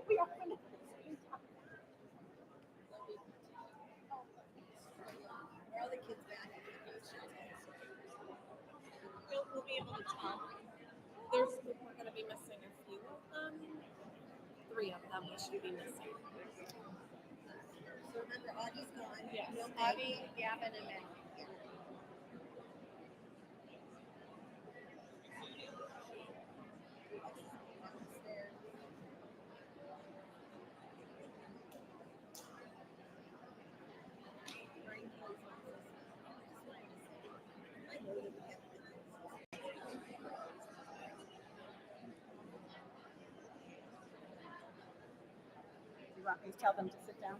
all the kids back? We'll be able to tell. We're going to be missing a few of them. 3 of them we should be missing. So remember, Audie's gone. Yes. No Audie, Gavin, and Maggie. You want me to tell them to sit down?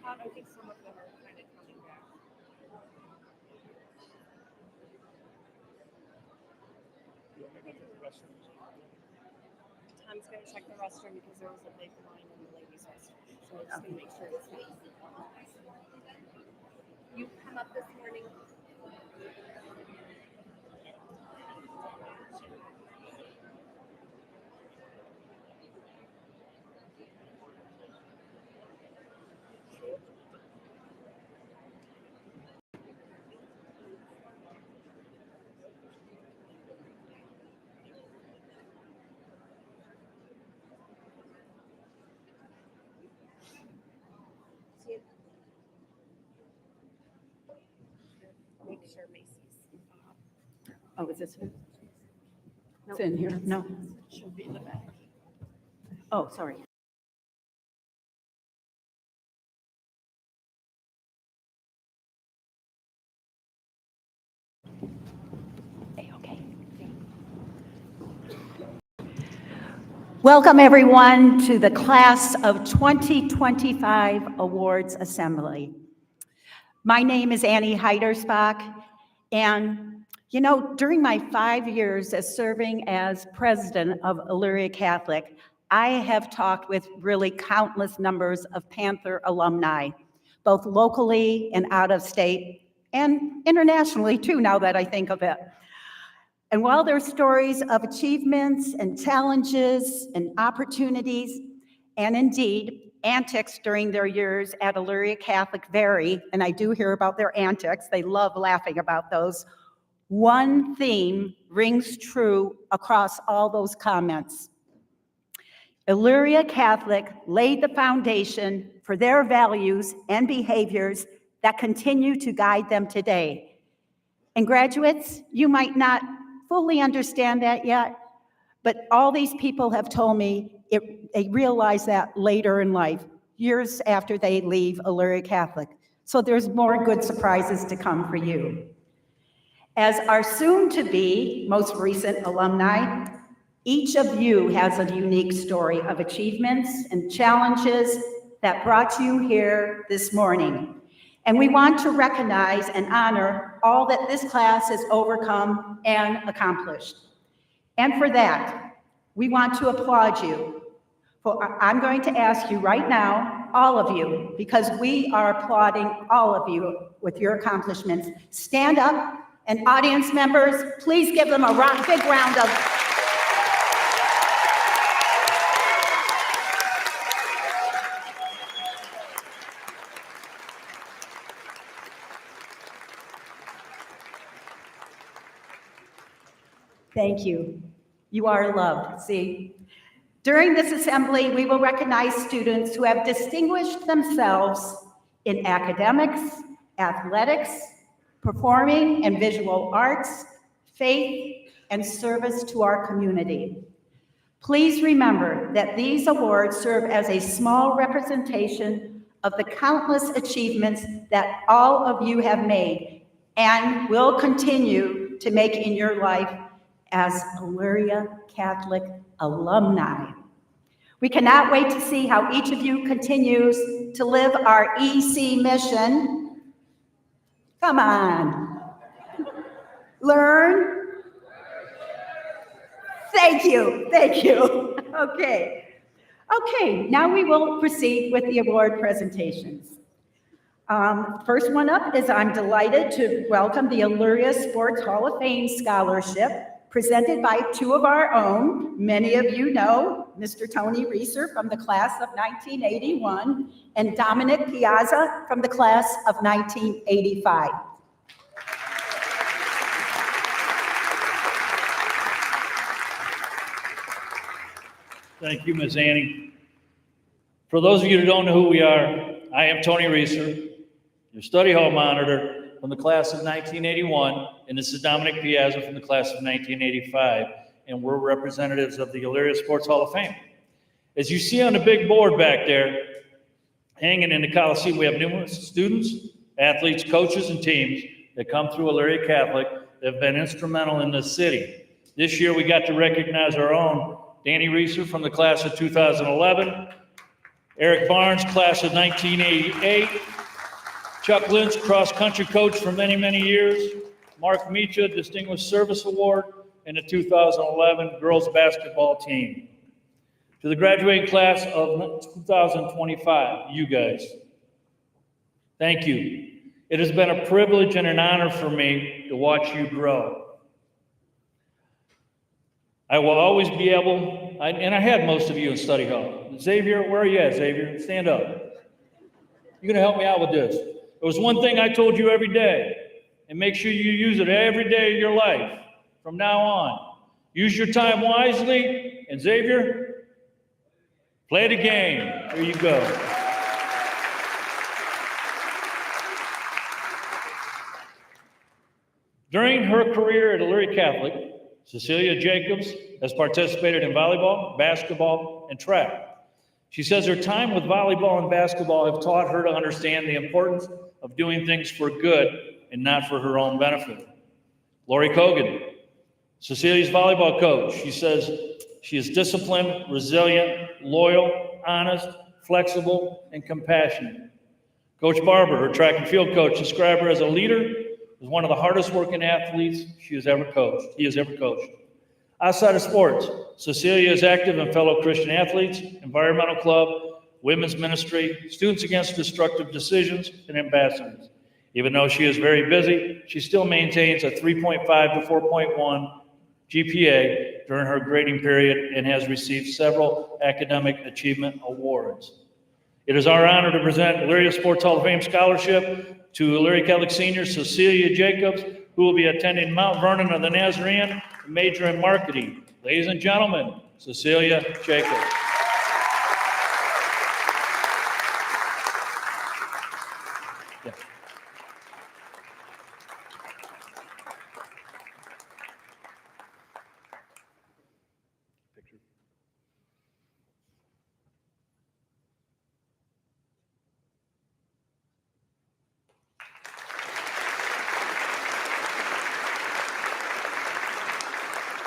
I think some of them are kind of coming back. Tom's going to check the restroom because there was a big line in the ladies' restroom. So I'm just going to make sure it's safe. You come up this morning. Make sure Macy's. Oh, is this? It's in here? No. Should be in the back. Oh, sorry. Okay. Welcome, everyone, to the Class of 2025 Awards Assembly. My name is Annie Heidersbach, and you know, during my 5 years as serving as president of Elyria Catholic, I have talked with really countless numbers of Panther alumni, both locally and out of state, and internationally too, now that I think of it. And while their stories of achievements and challenges and opportunities, and indeed antics during their years at Elyria Catholic vary, and I do hear about their antics, they love laughing about those, one theme rings true across all those comments. Elyria Catholic laid the foundation for their values and behaviors that continue to guide them today. And graduates, you might not fully understand that yet, but all these people have told me they realize that later in life, years after they leave Elyria Catholic. So there's more good surprises to come for you. As our soon-to-be most recent alumni, each of you has a unique story of achievements and challenges that brought you here this morning. And we want to recognize and honor all that this class has overcome and accomplished. And for that, we want to applaud you. I'm going to ask you right now, all of you, because we are applauding all of you with your accomplishments. Stand up, and audience members, please give them a big round of Thank you. You are loved. See, during this assembly, we will recognize students who have distinguished themselves in academics, athletics, performing and visual arts, faith, and service to our community. Please remember that these awards serve as a small representation of the countless achievements that all of you have made and will continue to make in your life as Elyria Catholic alumni. We cannot wait to see how each of you continues to live our EC mission. Come on. Learn. Thank you. Okay, now we will proceed with the award presentations. First one up is I'm delighted to welcome the Elyria Sports Hall of Fame Scholarship presented by two of our own. Many of you know Mr. Tony Reeser from the class of 1981 and Dominic Piazza from the class of 1985. Thank you, Ms. Annie. For those of you who don't know who we are, I am Tony Reeser, your study hall monitor from the class of 1981, and this is Dominic Piazza from the class of 1985, and we're representatives of the Elyria Sports Hall of Fame. As you see on the big board back there, hanging in the Coliseum, we have numerous students, athletes, coaches, and teams that come through Elyria Catholic that have been instrumental in this city. This year, we got to recognize our own Danny Reeser from the class of 2011, Eric Barnes, class of 1988, Chuck Lynch, cross-country coach for many, many years, Mark Micha, Distinguished Service Award, and the 2011 girls basketball team. To the graduating class of 2025, you guys, thank you. It has been a privilege and an honor for me to watch you grow. I will always be able, and I had most of you in study hall. Xavier, where are you at, Xavier? Stand up. You're gonna help me out with this. There was one thing I told you every day, and make sure you use it every day of your life from now on. Use your time wisely, and Xavier, play the game. There you go. During her career at Elyria Catholic, Cecilia Jacobs has participated in volleyball, basketball, and track. She says her time with volleyball and basketball have taught her to understand the importance of doing things for good and not for her own benefit. Lori Cogan, Cecilia's volleyball coach, she says she is disciplined, resilient, loyal, honest, flexible, and compassionate. Coach Barber, her track and field coach, described her as a leader, as one of the hardest working athletes he has ever coached. Outside of sports, Cecilia is active in fellow Christian athletes, environmental club, women's ministry, Students Against Destructive Decisions, and ambassadors. Even though she is very busy, she still maintains a 3.5 to 4.1 GPA during her grading period and has received several academic achievement awards. It is our honor to present Elyria Sports Hall of Fame Scholarship to Elyria Catholic senior Cecilia Jacobs, who will be attending Mount Vernon of the Nazarene and major in marketing. Ladies and gentlemen, Cecilia Jacobs. Yeah. Picture.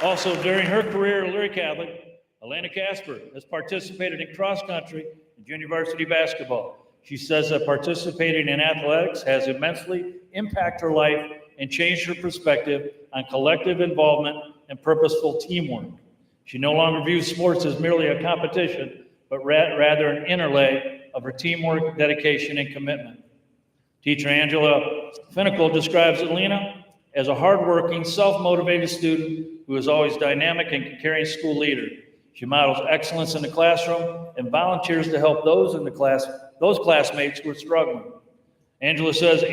Also, during her career at Elyria Catholic, Elyria Casper has participated in cross-country and junior varsity basketball. She says that participating in athletics has immensely impacted her life and changed her perspective on collective involvement and purposeful teamwork. She no longer views sports as merely a competition, but rather an interlay of her teamwork, dedication, and commitment. Teacher Angela Finnicle describes Elena as a hardworking, self-motivated student who is always dynamic and caring school leader. She models excellence in the classroom and volunteers to help those classmates who are struggling. Angela says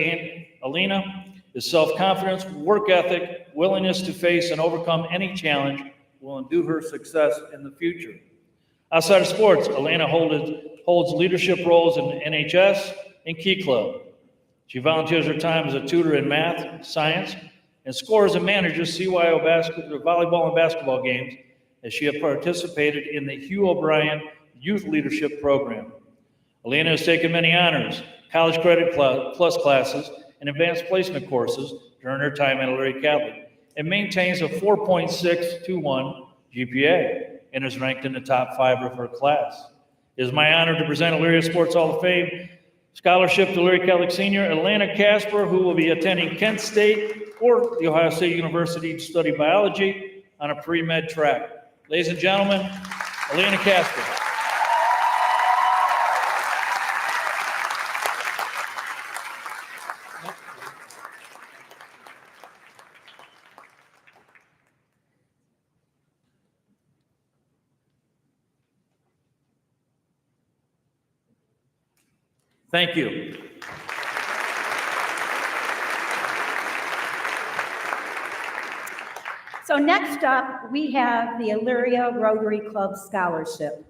Elena is self-confidence, work ethic, willingness to face and overcome any challenge will endue her success in the future. Outside of sports, Elena holds leadership roles in NHS and Key Club. She volunteers her time as a tutor in math, science, and scores and manages CYO volleyball and basketball games as she has participated in the Hugh O'Brien Youth Leadership Program. Elena has taken many honors, college credit plus classes, and advanced placement courses during her time at Elyria Catholic, and maintains a 4.621 GPA and is ranked in the top 5 of her class. It is my honor to present Elyria Sports Hall of Fame scholarship to Elyria Catholic senior Elyria Casper, who will be attending Kent State or The Ohio State University to study biology on a pre-med track. Ladies and gentlemen, Elyria Casper. Thank you. So next up, we have the Elyria Rotary Club Scholarship.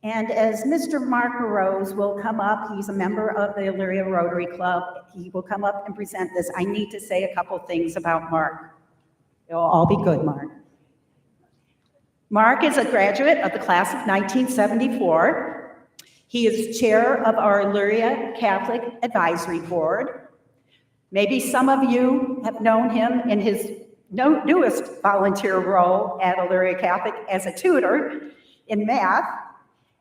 And as Mr. Mark Rose will come up, he's a member of the Elyria Rotary Club. He will come up and present this. I need to say a couple things about Mark. It'll all be good, Mark. Mark is a graduate of the class of 1974. He is chair of our Elyria Catholic Advisory Board. Maybe some of you have known him in his newest volunteer role at Elyria Catholic as a tutor in math.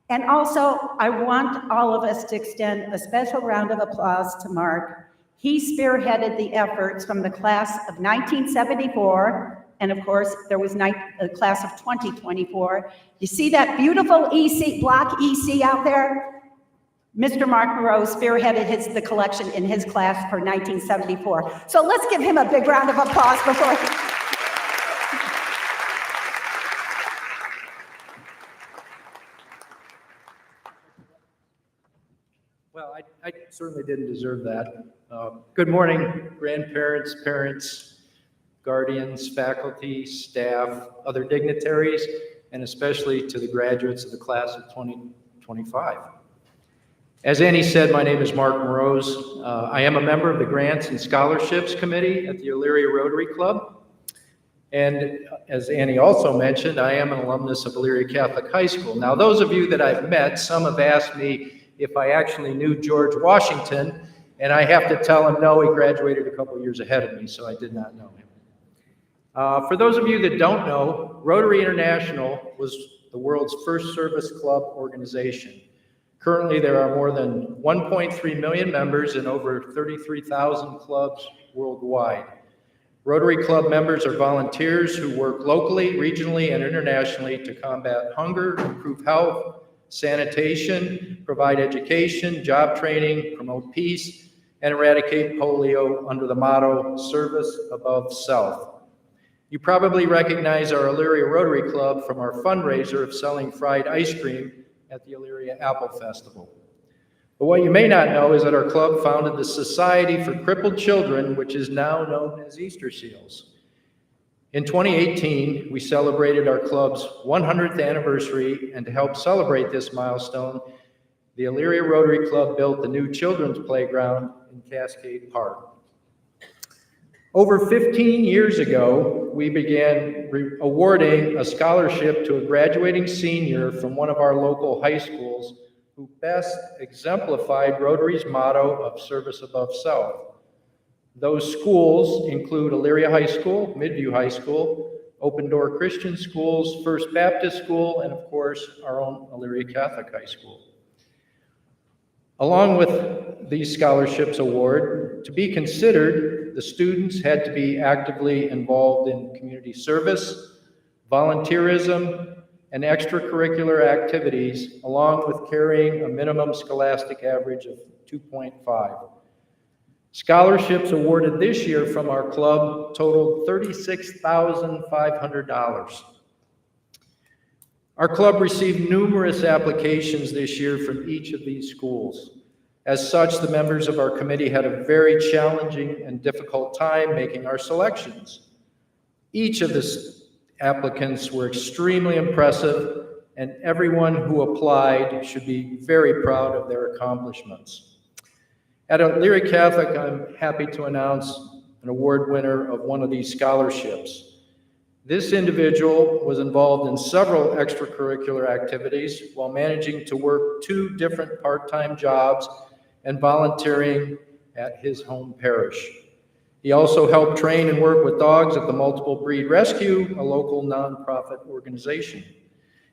And also, I want all of us to extend a special round of applause to Mark. He spearheaded the efforts from the class of 1974, and of course, there was a class of 2024. You see that beautiful EC, block EC out there? Mr. Mark Rose spearheaded the collection in his class for 1974. So let's give him a big round of applause before he... Well, I certainly didn't deserve that. Good morning, grandparents, parents, guardians, faculty, staff, other dignitaries, and especially to the graduates of the class of 2025. As Annie said, my name is Mark Morose. I am a member of the Grants and Scholarships Committee at the Elyria Rotary Club. And as Annie also mentioned, I am an alumnus of Elyria Catholic High School. Now, those of you that I've met, some have asked me if I actually knew George Washington, and I have to tell him, no, he graduated a couple years ahead of me, so I did not know him. For those of you that don't know, Rotary International was the world's first service club organization. Currently, there are more than 1.3 million members in over 33,000 clubs worldwide. Rotary Club members are volunteers who work locally, regionally, and internationally to combat hunger, improve health, sanitation, provide education, job training, promote peace, and eradicate polio under the motto, service above self. You probably recognize our Elyria Rotary Club from our fundraiser of selling fried ice cream at the Elyria Apple Festival. But what you may not know is that our club founded the Society for Crippled Children, which is now known as Easter Seals. In 2018, we celebrated our club's 100th anniversary, and to help celebrate this milestone, the Elyria Rotary Club built the new children's playground in Cascade Park. Over 15 years ago, we began awarding a scholarship to a graduating senior from one of our local high schools who best exemplified Rotary's motto of service above self. Those schools include Elyria High School, Midview High School, Open Door Christian Schools, First Baptist School, and of course, our own Elyria Catholic High School. Along with these scholarships award, to be considered, the students had to be actively involved in community service, volunteerism, and extracurricular activities, along with carrying a minimum scholastic average of 2.5. Scholarships awarded this year from our club totaled $36,500. Our club received numerous applications this year from each of these schools. As such, the members of our committee had a very challenging and difficult time making our selections. Each of the applicants were extremely impressive, and everyone who applied should be very proud of their accomplishments. At Elyria Catholic, I'm happy to announce an award winner of one of these scholarships. This individual was involved in several extracurricular activities while managing to work 2 different part-time jobs and volunteering at his home parish. He also helped train and work with dogs at the Multiple Breed Rescue, a local nonprofit organization.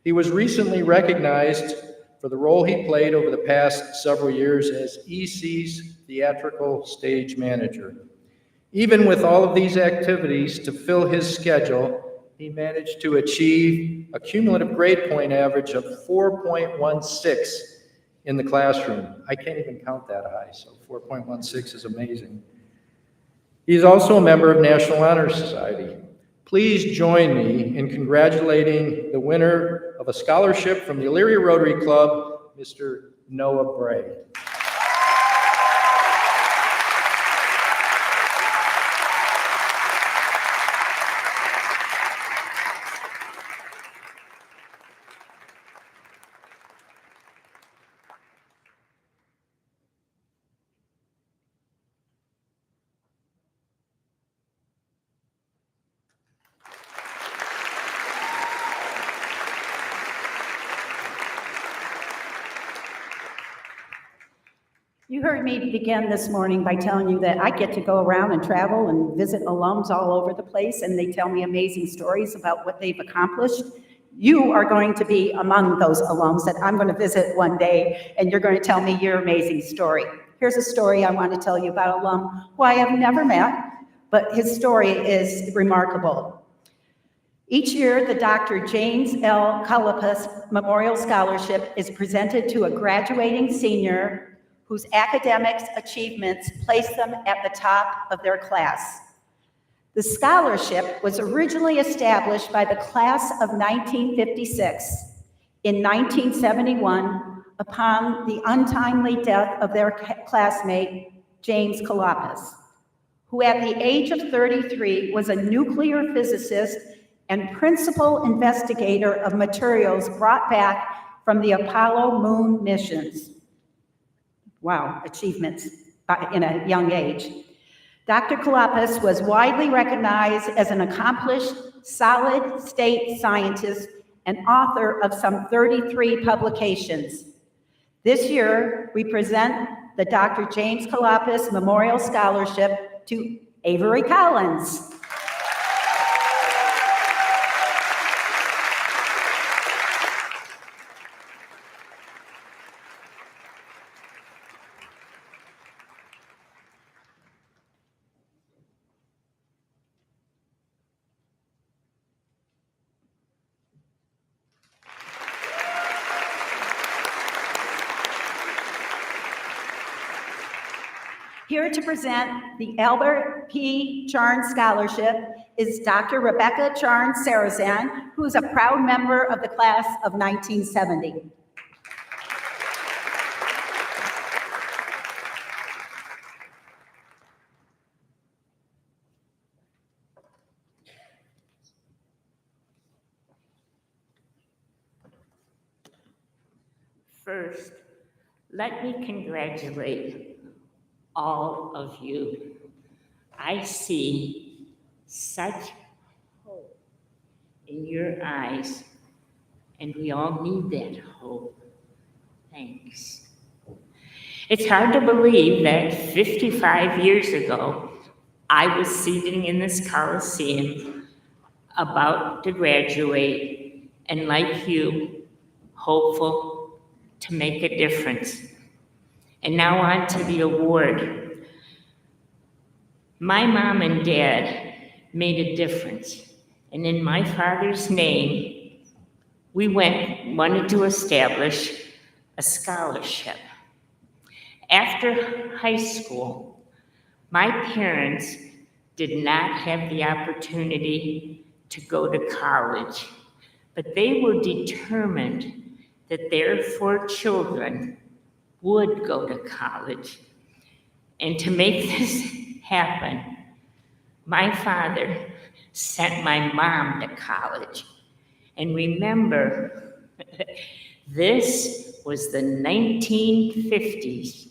He was recently recognized for the role he played over the past several years as EC's theatrical stage manager. Even with all of these activities to fill his schedule, he managed to achieve a cumulative grade point average of 4.16 in the classroom. I can't even count that high, so 4.16 is amazing. He's also a member of National Honor Society. Please join me in congratulating the winner of a scholarship from the Elyria Rotary Club, Mr. Noah Bray. You heard me begin this morning by telling you that I get to go around and travel and visit alums all over the place, and they tell me amazing stories about what they've accomplished. You are going to be among those alums that I'm going to visit one day, and you're going to tell me your amazing story. Here's a story I want to tell you about an alum who I have never met, but his story is remarkable. Each year, the Dr. James L. Kalapis Memorial Scholarship is presented to a graduating senior whose academic achievements place them at the top of their class. The scholarship was originally established by the class of 1956. In 1971, upon the untimely death of their classmate, James Kalapis, who at the age of 33 was a nuclear physicist and principal investigator of materials brought back from the Apollo moon missions. Wow, achievements in a young age. Dr. Kalapis was widely recognized as an accomplished solid-state scientist and author of some 33 publications. This year, we present the Dr. James Kalapis Memorial Scholarship to Avery Collins. Here to present the Albert P. Charn Scholarship is Dr. Rebecca Charn Sarazan, who is a proud member of the class of 1970. First, let me congratulate all of you. I see such hope in your eyes, and we all need that hope. Thanks. It's hard to believe that 55 years ago, I was sitting in this Coliseum about to graduate, and like you, hopeful to make a difference. And now on to the award. My mom and dad made a difference. And in my father's name, we wanted to establish a scholarship. After high school, my parents did not have the opportunity to go to college, but they were determined that their 4 children would go to college. And to make this happen, my father sent my mom to college. And remember, this was the 1950s,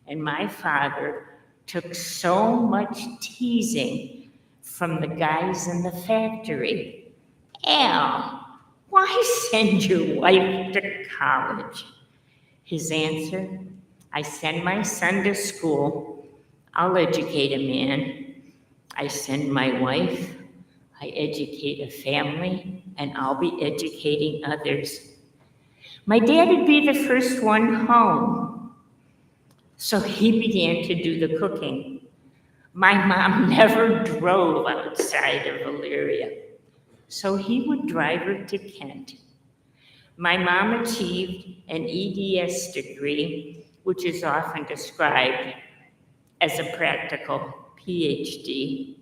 and my father took so much teasing from the guys in the factory. Al, why send your wife to college? His answer, I send my son to school, I'll educate a man. I send my wife, I educate a family, and I'll be educating others. My dad would be the first one home, so he began to do the cooking. My mom never drove outside of Elyria, so he would drive her to Kent. My mom achieved an EDS degree, which is often described as a practical PhD.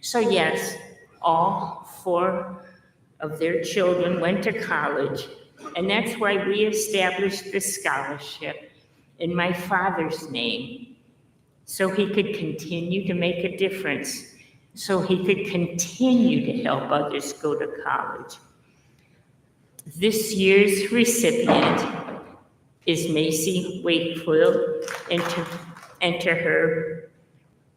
So yes, all 4 of their children went to college, and that's why we established this scholarship in my father's name, so he could continue to make a difference, so he could continue to help others go to college. This year's recipient is Macy Wakefield, and to her,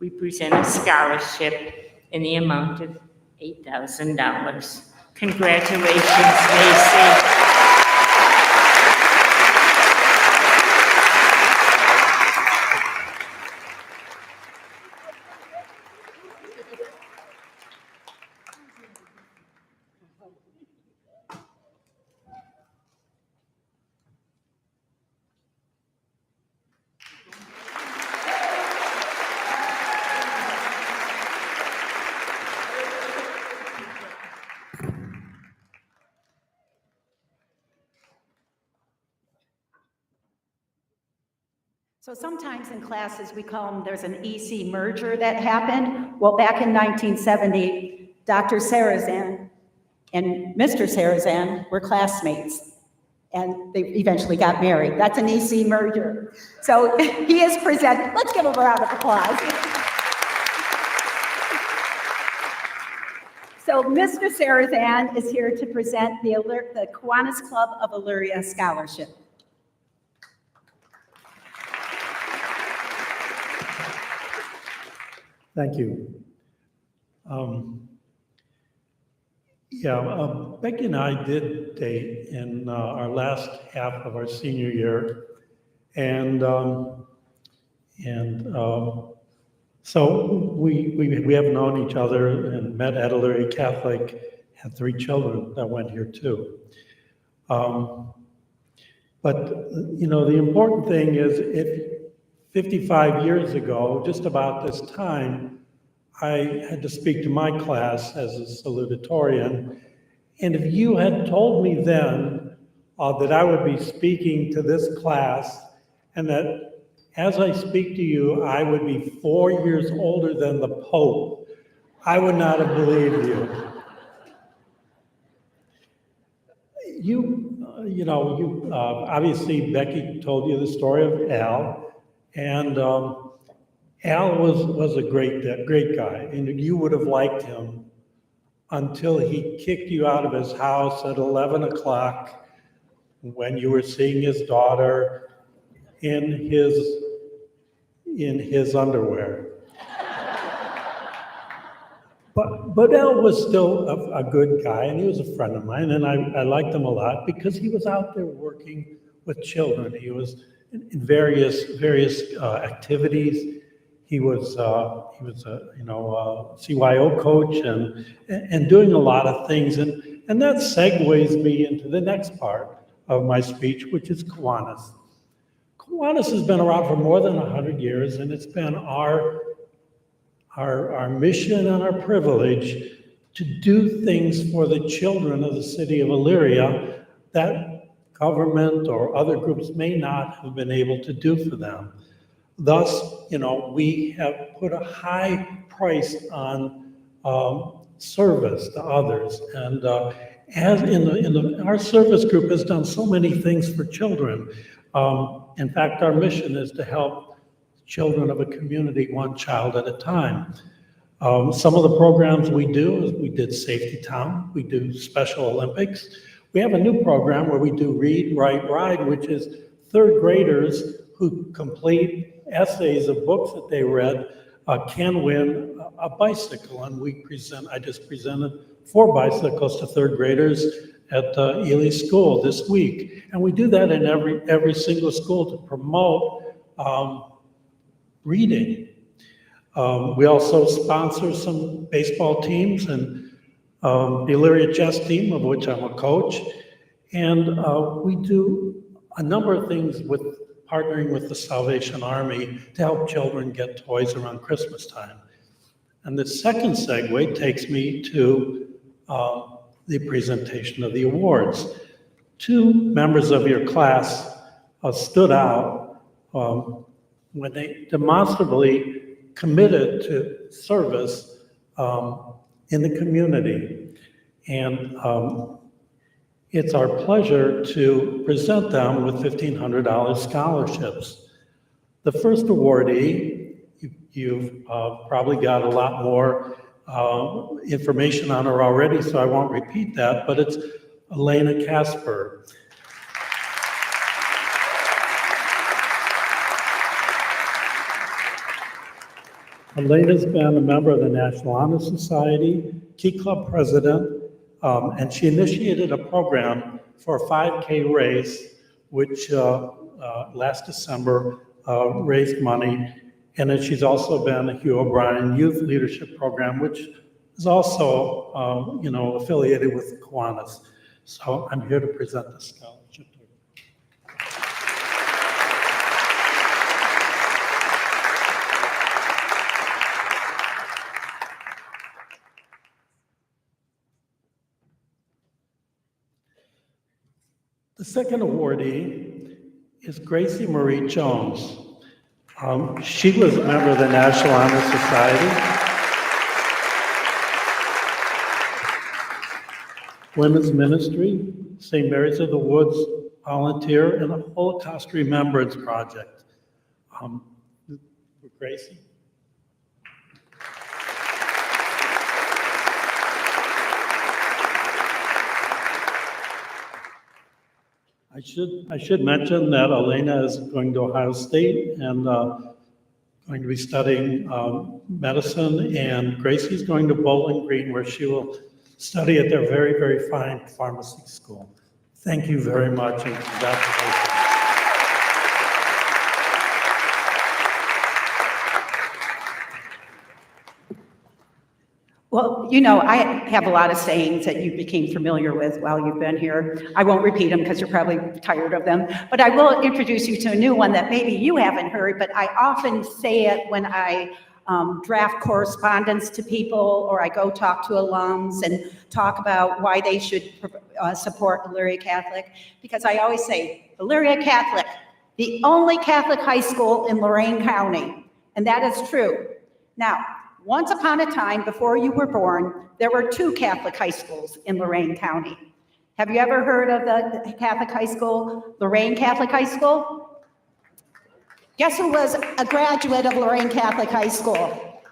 we present a scholarship in the amount of $8,000. Congratulations, Macy. So sometimes in classes, we call them, there's an EC merger that happened. Well, back in 1970, Dr. Sarazan and Mr. Sarazan were classmates, and they eventually got married. That's an EC merger. So he is presenting. Let's give him a round of applause. So Mr. Sarazan is here to present the Kiwanis Club of Elyria Scholarship. Thank you. Becky and I did date in our last half of our senior year, and so we have known each other and met at Elyria Catholic, had 3 children that went here too. But you know, the important thing is, if 55 years ago, just about this time, I had to speak to my class as a salutatorian, and if you had told me then that I would be speaking to this class, and that as I speak to you, I would be 4 years older than the Pope, I would not have believed you. Obviously, Becky told you the story of Al, and Al was a great guy, and you would have liked him until he kicked you out of his house at 11 o'clock when you were seeing his daughter in his underwear. But Al was still a good guy, and he was a friend of mine, and I liked him a lot because he was out there working with children. He was in various activities. He was a CYO coach and doing a lot of things, and that segues me into the next part of my speech, which is Kiwanis. Kiwanis has been around for more than 100 years, and it's been our mission and our privilege to do things for the children of the city of Elyria that government or other groups may not have been able to do for them. Thus, we have put a high price on service to others, and our service group has done so many things for children. In fact, our mission is to help children of a community, one child at a time. Some of the programs we do is we did Safety Town, we do Special Olympics. We have a new program where we do Read, Write, Ride, which is 3rd graders who complete essays of books that they read can win a bicycle. And I just presented 4 bicycles to 3rd graders at Ely School this week. And we do that in every single school to promote reading. We also sponsor some baseball teams, and the Elyria chess team, of which I'm a coach. And we do a number of things with partnering with the Salvation Army to help children get toys around Christmas time. And the second segue takes me to the presentation of the awards. 2 members of your class stood out when they demonstrably committed to service in the community. And it's our pleasure to present them with $1,500 scholarships. The first awardee, you've probably got a lot more information on her already, so I won't repeat that, but it's Elyria Catholic. Elena's been a member of the National Honor Society, Key Club president, and she initiated a program for a 5K race, which last December raised money. And then she's also been a Hugh O'Brien Youth Leadership Program, which is also, affiliated with Kiwanis. So I'm here to present the scholarship to her. The second awardee is Gracie Marie Jones. She was a member of the National Honor Society, Women's Ministry, St. Mary's of the Woods volunteer, and the Holocaust Remembrance Project. Gracie? I should mention that Elena is going to Ohio State and going to be studying medicine, and Gracie's going to Bowling Green, where she will study at their very, very fine pharmacy school. Thank you very much, and congratulations. Well, you know, I have a lot of sayings that you became familiar with while you've been here. I won't repeat them because you're probably tired of them, but I will introduce you to a new one that maybe you haven't heard, but I often say it when I draft correspondence to people, or I go talk to alums and talk about why they should support Elyria Catholic, because I always say, Elyria Catholic, the only Catholic high school in Lorain County, and that is true. Now, once upon a time, before you were born, there were 2 Catholic high schools in Lorain County. Have you ever heard of the Catholic high school, Lorain Catholic High School? Guess who was a graduate of Lorain Catholic High School?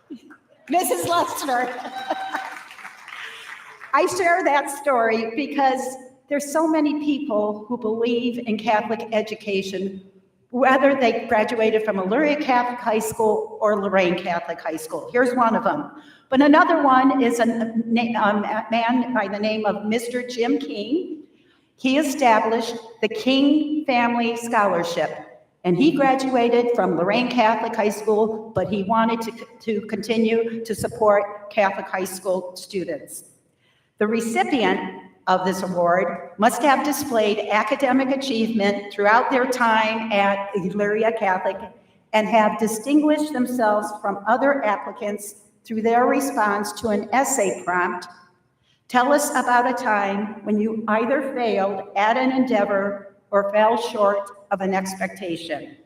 Mrs. Lester. I share that story because there's so many people who believe in Catholic education, whether they graduated from Elyria Catholic High School or Lorain Catholic High School. Here's one of them. But another one is a man by the name of Mr. Jim King. He established the King Family Scholarship, and he graduated from Lorain Catholic High School, but he wanted to continue to support Catholic high school students. The recipient of this award must have displayed academic achievement throughout their time at Elyria Catholic and have distinguished themselves from other applicants through their response to an essay prompt. Tell us about a time when you either failed at an endeavor or fell short of an expectation.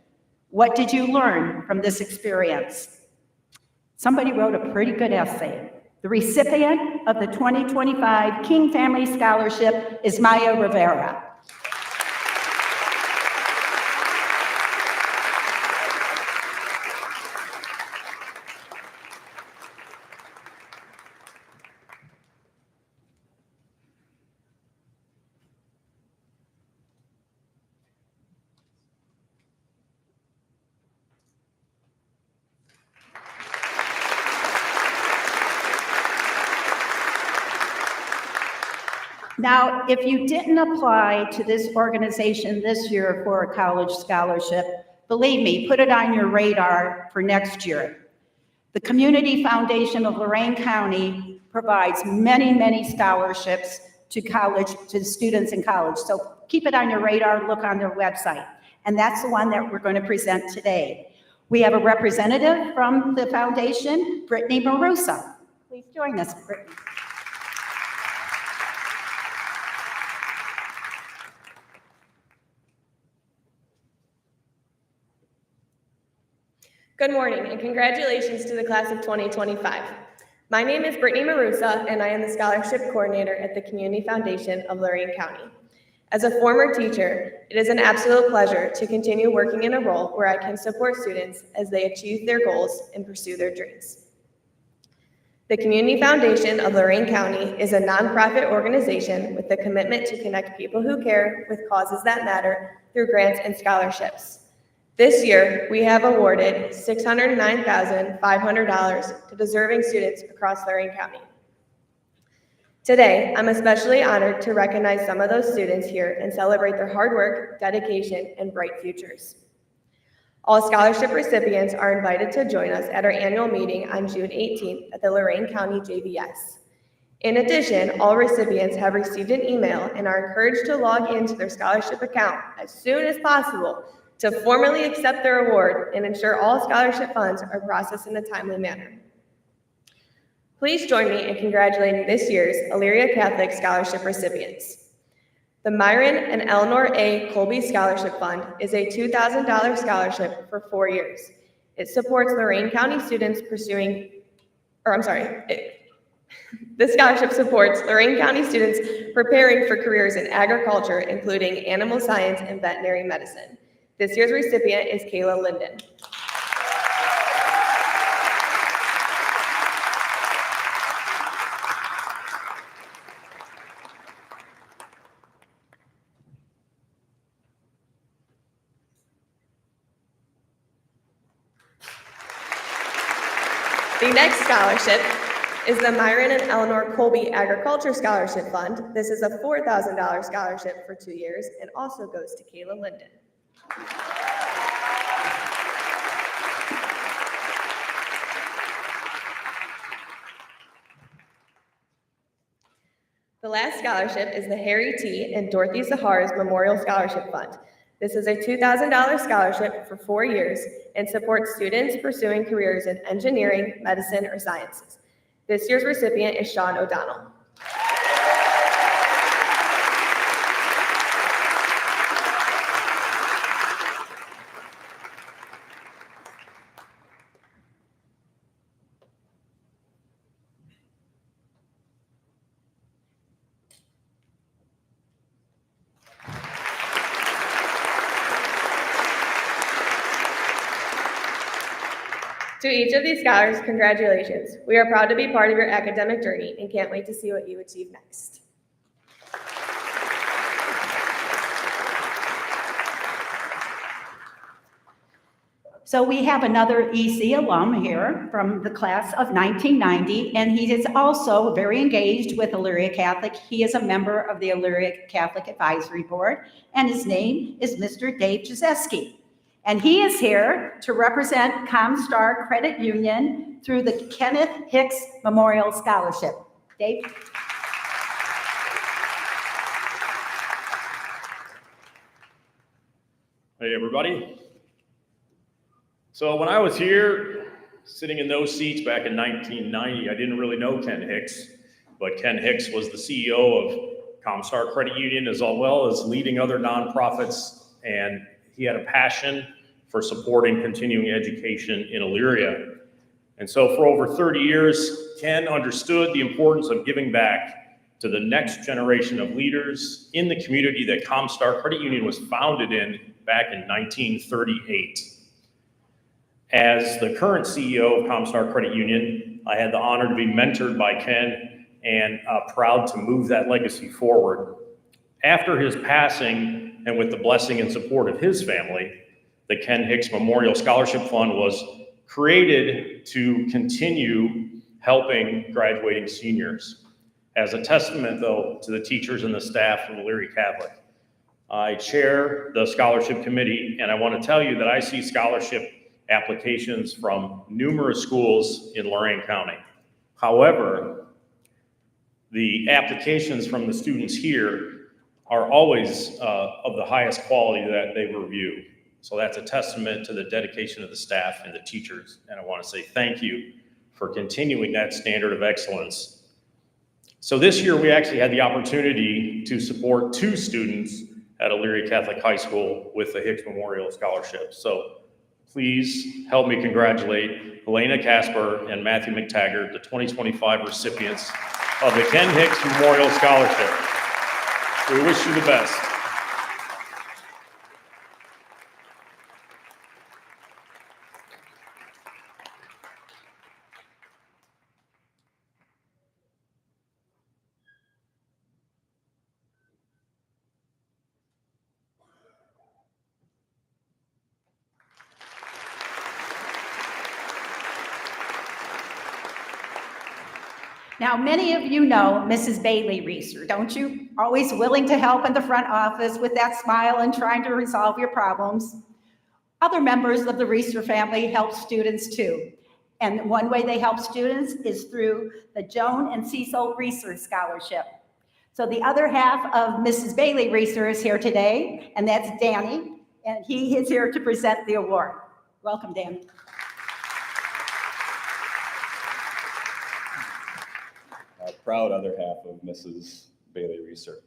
What did you learn from this experience? Somebody wrote a pretty good essay. The recipient of the 2025 King Family Scholarship is Maya Rivera. Now, if you didn't apply to this organization this year for a college scholarship, believe me, put it on your radar for next year. The Community Foundation of Lorain County provides many, many scholarships to students in college. So keep it on your radar, look on their website. And that's the one that we're going to present today. We have a representative from the foundation, Brittany Marusa. Please join us, Brittany. Good morning, and congratulations to the class of 2025. My name is Brittany Marusa, and I am the scholarship coordinator at the Community Foundation of Lorain County. As a former teacher, it is an absolute pleasure to continue working in a role where I can support students as they achieve their goals and pursue their dreams. The Community Foundation of Lorain County is a nonprofit organization with the commitment to connect people who care with causes that matter through grants and scholarships. This year, we have awarded $609,500 to deserving students across Lorain County. Today, I'm especially honored to recognize some of those students here and celebrate their hard work, dedication, and bright futures. All scholarship recipients are invited to join us at our annual meeting on June 18th at the Lorain County JVS. In addition, all recipients have received an email and are encouraged to log into their scholarship account as soon as possible to formally accept their award and ensure all scholarship funds are processed in a timely manner. Please join me in congratulating this year's Elyria Catholic Scholarship recipients. The Myron and Eleanor A. Colby Scholarship Fund is a $2,000 scholarship for 4 years. It supports Lorain County students pursuing, or I'm sorry, this scholarship supports Lorain County students preparing for careers in agriculture, including animal science and veterinary medicine. This year's recipient is Kayla Linden. The next scholarship is the Myron and Eleanor Colby Agriculture Scholarship Fund. This is a $4,000 scholarship for 2 years and also goes to Kayla Linden. The last scholarship is the Harry T. and Dorothy Sahara's Memorial Scholarship Fund. This is a $2,000 scholarship for 4 years and supports students pursuing careers in engineering, medicine, or sciences. This year's recipient is Sean O'Donnell. To each of these scholars, congratulations. We are proud to be part of your academic journey and can't wait to see what you achieve next. So we have another EC alum here from the class of 1990, and he is also very engaged with Elyria Catholic. He is a member of the Elyria Catholic Advisory Board, and his name is Mr. Dave Jazeski. And he is here to represent Comstar Credit Union through the Kenneth Hicks Memorial Scholarship. Dave? Hey, everybody. So when I was here, sitting in those seats back in 1990, I didn't really know Ken Hicks, but Ken Hicks was the CEO of Comstar Credit Union as well as leading other nonprofits, and he had a passion for supporting continuing education in Elyria. And so for over 30 years, Ken understood the importance of giving back to the next generation of leaders in the community that Comstar Credit Union was founded in back in 1938. As the current CEO of Comstar Credit Union, I had the honor to be mentored by Ken and proud to move that legacy forward. After his passing, and with the blessing and support of his family, the Ken Hicks Memorial Scholarship Fund was created to continue helping graduating seniors. As a testament, though, to the teachers and the staff of Elyria Catholic, I chair the scholarship committee, and I want to tell you that I see scholarship applications from numerous schools in Lorain County. However, the applications from the students here are always of the highest quality that they review. So that's a testament to the dedication of the staff and the teachers. And I want to say thank you for continuing that standard of excellence. So this year we actually had the opportunity to support 2 students at Elyria Catholic High School with the Hicks Memorial Scholarship. So please help me congratulate Elena Casper and Matthew McTaggart, the 2025 recipients of the Ken Hicks Memorial Scholarship. We wish you the best. Now, many of you know Mrs. Bailey Reeser, don't you? Always willing to help in the front office with that smile and trying to resolve your problems. Other members of the Reeser family help students too. And one way they help students is through the Joan and Cecil Reeser Scholarship. So the other half of Mrs. Bailey Reeser is here today, and that's Danny, and he is here to present the award. Welcome, Danny. Proud other half of Mrs. Bailey Reeser.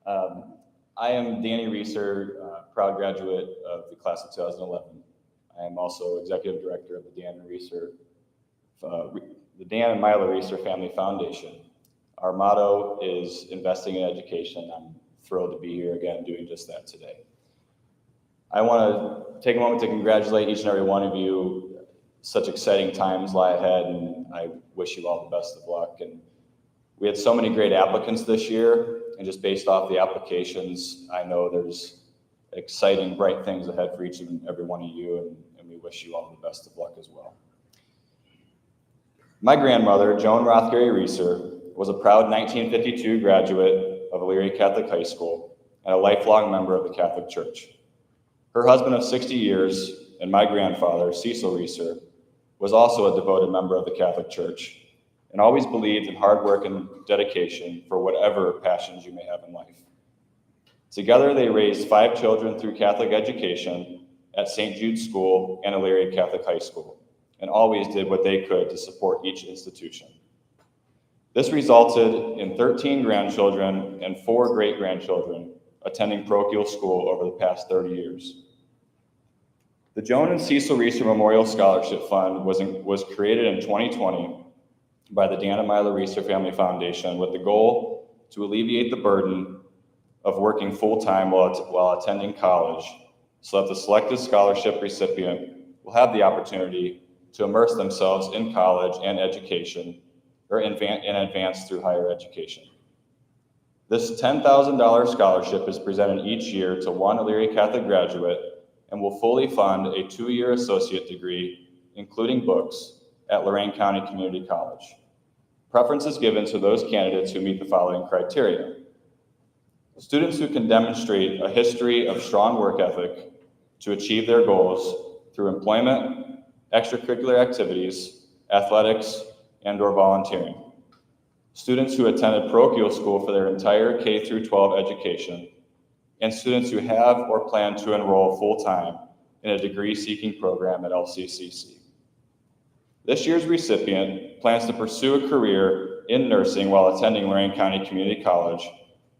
I am Danny Reeser, proud graduate of the class of 2011. I am also Executive Director of the Dan and Myla Reeser Family Foundation. Our motto is investing in education. I'm thrilled to be here again doing just that today. I want to take a moment to congratulate each and every one of you. Such exciting times lie ahead, and I wish you all the best of luck. And we had so many great applicants this year, and just based off the applications, I know there's exciting, bright things ahead for each and every one of you, and we wish you all the best of luck as well. My grandmother, Joan Rothgary Reeser, was a proud 1952 graduate of Elyria Catholic High School and a lifelong member of the Catholic Church. Her husband of 60 years and my grandfather, Cecil Reeser, was also a devoted member of the Catholic Church and always believed in hard work and dedication for whatever passions you may have in life. Together, they raised 5 children through Catholic education at St. Jude's School and Elyria Catholic High School, and always did what they could to support each institution. This resulted in 13 grandchildren and 4 great-grandchildren attending parochial school over the past 30 years. The Joan and Cecil Reeser Memorial Scholarship Fund was created in 2020 by the Dan and Myla Reeser Family Foundation with the goal to alleviate the burden of working full-time while attending college so that the selected scholarship recipient will have the opportunity to immerse themselves in college and education or in advance through higher education. This $10,000 scholarship is presented each year to one Elyria Catholic graduate and will fully fund a 2-year associate degree, including books, at Lorain County Community College. Preference is given to those candidates who meet the following criteria. Students who can demonstrate a history of strong work ethic to achieve their goals through employment, extracurricular activities, athletics, and/or volunteering. Students who attended parochial school for their entire K through 12 education, and students who have or plan to enroll full-time in a degree-seeking program at LCCC. This year's recipient plans to pursue a career in nursing while attending Lorain County Community College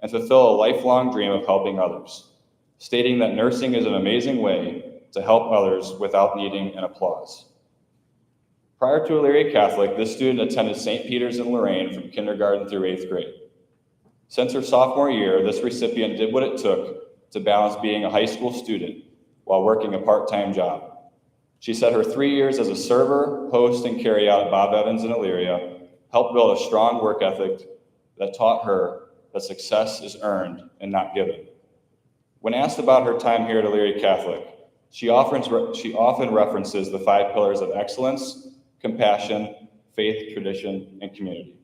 and fulfill a lifelong dream of helping others, stating that nursing is an amazing way to help others without needing an applause. Prior to Elyria Catholic, this student attended St. Peter's in Lorain from kindergarten through 8th grade. Since her sophomore year, this recipient did what it took to balance being a high school student while working a part-time job. She said her 3 years as a server, host, and carry-out at Bob Evans in Elyria helped build a strong work ethic that taught her that success is earned and not given. When asked about her time here at Elyria Catholic, she often references the 5 pillars of excellence, compassion, faith, tradition, and community.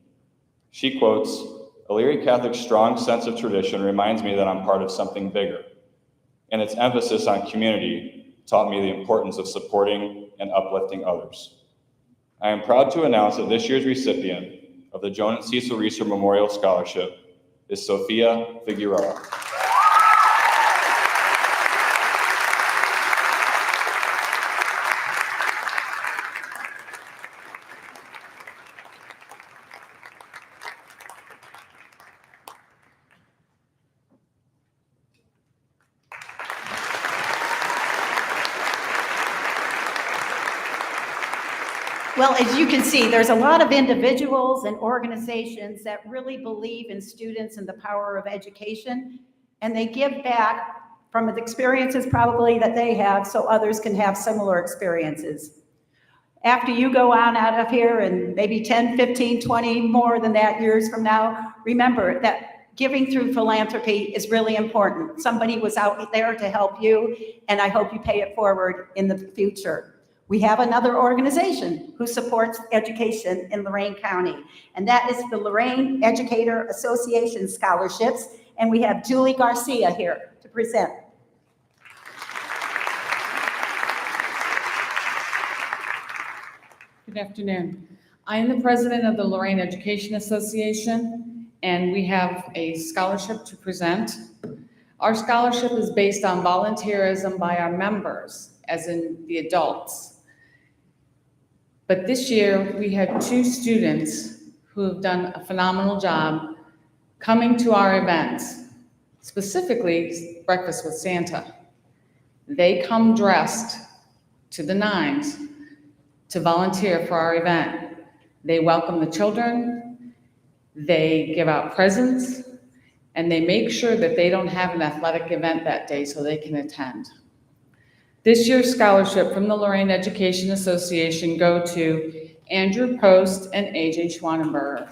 She quotes, "Elyria Catholic's strong sense of tradition reminds me that I'm part of something bigger, and its emphasis on community taught me the importance of supporting and uplifting others." I am proud to announce that this year's recipient of the Joan and Cecil Reeser Memorial Scholarship is Sophia Figueroa. Well, as you can see, there's a lot of individuals and organizations that really believe in students and the power of education, and they give back from the experiences probably that they have so others can have similar experiences. After you go on out of here and maybe 10, 15, 20 more than that years from now, remember that giving through philanthropy is really important. Somebody was out there to help you, and I hope you pay it forward in the future. We have another organization who supports education in Lorain County, and that is the Lorain Educator Association Scholarships, and we have Julie Garcia here to present. Good afternoon. I am the president of the Lorain Education Association, and we have a scholarship to present. Our scholarship is based on volunteerism by our members, as in the adults. But this year, we had 2 students who have done a phenomenal job coming to our events, specifically Breakfast with Santa. They come dressed to the nines to volunteer for our event. They welcome the children, they give out presents, and they make sure that they don't have an athletic event that day so they can attend. This year's scholarship from the Lorraine Education Association go to Andrew Post and AJ Schwanenberger.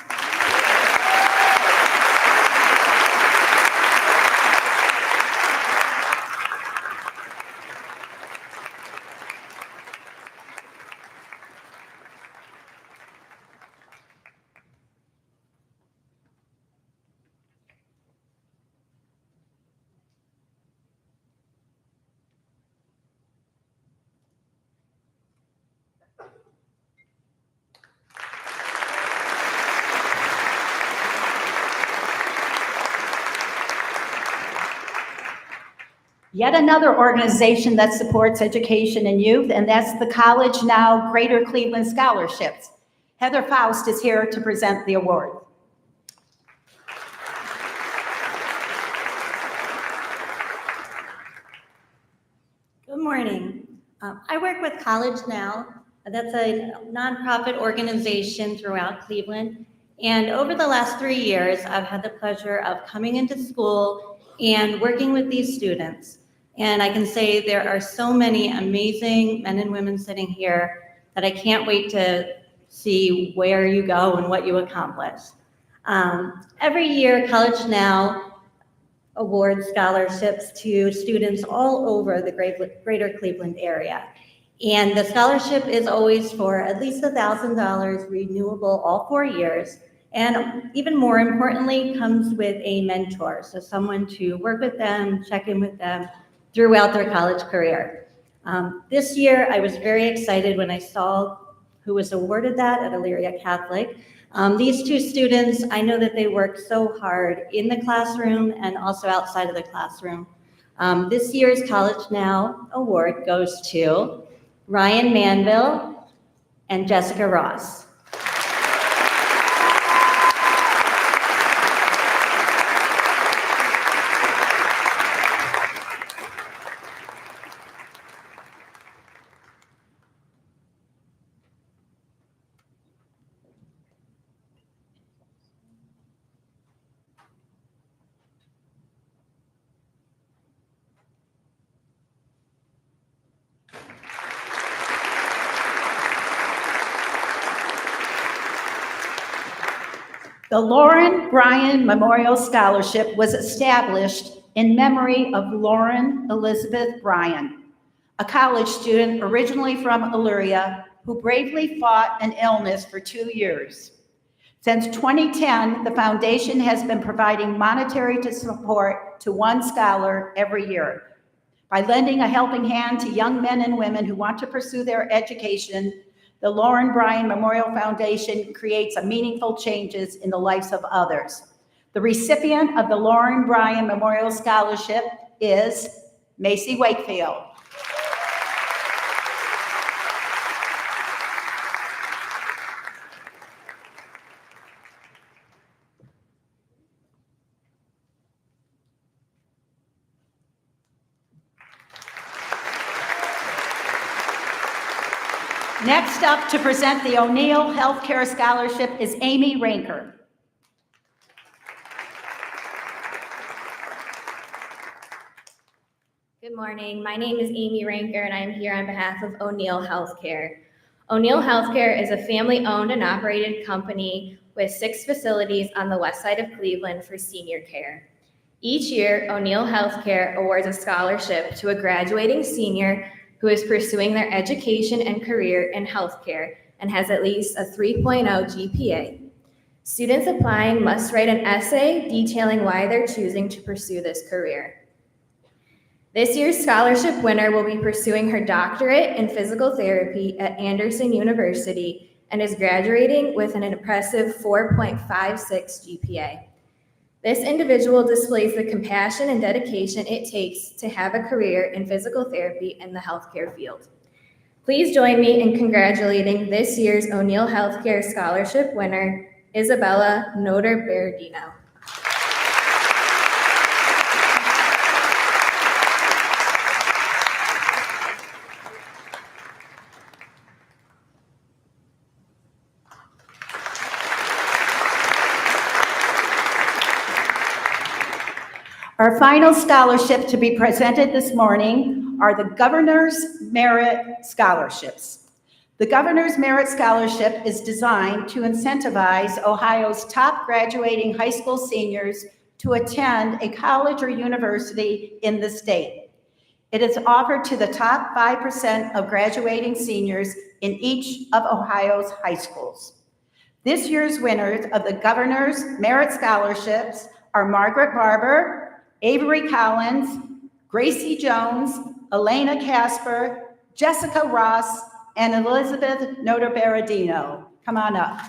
Yet another organization that supports education and youth, and that's the College Now Greater Cleveland Scholarships. Heather Faust is here to present the award. Good morning. I work with College Now. That's a nonprofit organization throughout Cleveland. And over the last 3 years, I've had the pleasure of coming into school and working with these students. And I can say there are so many amazing men and women sitting here that I can't wait to see where you go and what you accomplish. Every year, College Now awards scholarships to students all over the greater Cleveland area. And the scholarship is always for at least $1,000, renewable all 4 years. And even more importantly, comes with a mentor. So someone to work with them, check in with them throughout their college career. This year, I was very excited when I saw who was awarded that at Elyria Catholic. These two students, I know that they worked so hard in the classroom and also outside of the classroom. This year's College Now award goes to Ryan Manville and Jessica Ross. The Lauren Bryan Memorial Scholarship was established in memory of Lauren Elizabeth Bryan, a college student originally from Elyria who bravely fought an illness for 2 years. Since 2010, the foundation has been providing monetary support to one scholar every year. By lending a helping hand to young men and women who want to pursue their education, the Lauren Bryan Memorial Foundation creates meaningful changes in the lives of others. The recipient of the Lauren Bryan Memorial Scholarship is Macy Wakefield. Next up to present the O'Neill Healthcare Scholarship is Amy Ranker. Good morning. My name is Amy Ranker, and I am here on behalf of O'Neill Healthcare. O'Neill Healthcare is a family-owned and operated company with 6 facilities on the west side of Cleveland for senior care. Each year, O'Neill Healthcare awards a scholarship to a graduating senior who is pursuing their education and career in healthcare and has at least a 3.0 GPA. Students applying must write an essay detailing why they're choosing to pursue this career. This year's scholarship winner will be pursuing her doctorate in physical therapy at Anderson University and is graduating with an impressive 4.56 GPA. This individual displays the compassion and dedication it takes to have a career in physical therapy in the healthcare field. Please join me in congratulating this year's O'Neill Healthcare Scholarship winner, Isabella Noder-Berardino. Our final scholarship to be presented this morning are the Governor's Merit Scholarships. The Governor's Merit Scholarship is designed to incentivize Ohio's top graduating high school seniors to attend a college or university in the state. It is offered to the top 5% of graduating seniors in each of Ohio's high schools. This year's winners of the Governor's Merit Scholarships are Margaret Barber, Avery Collins, Gracie Jones, Elena Casper, Jessica Ross, and Elizabeth Notar-Berardino. Come on up.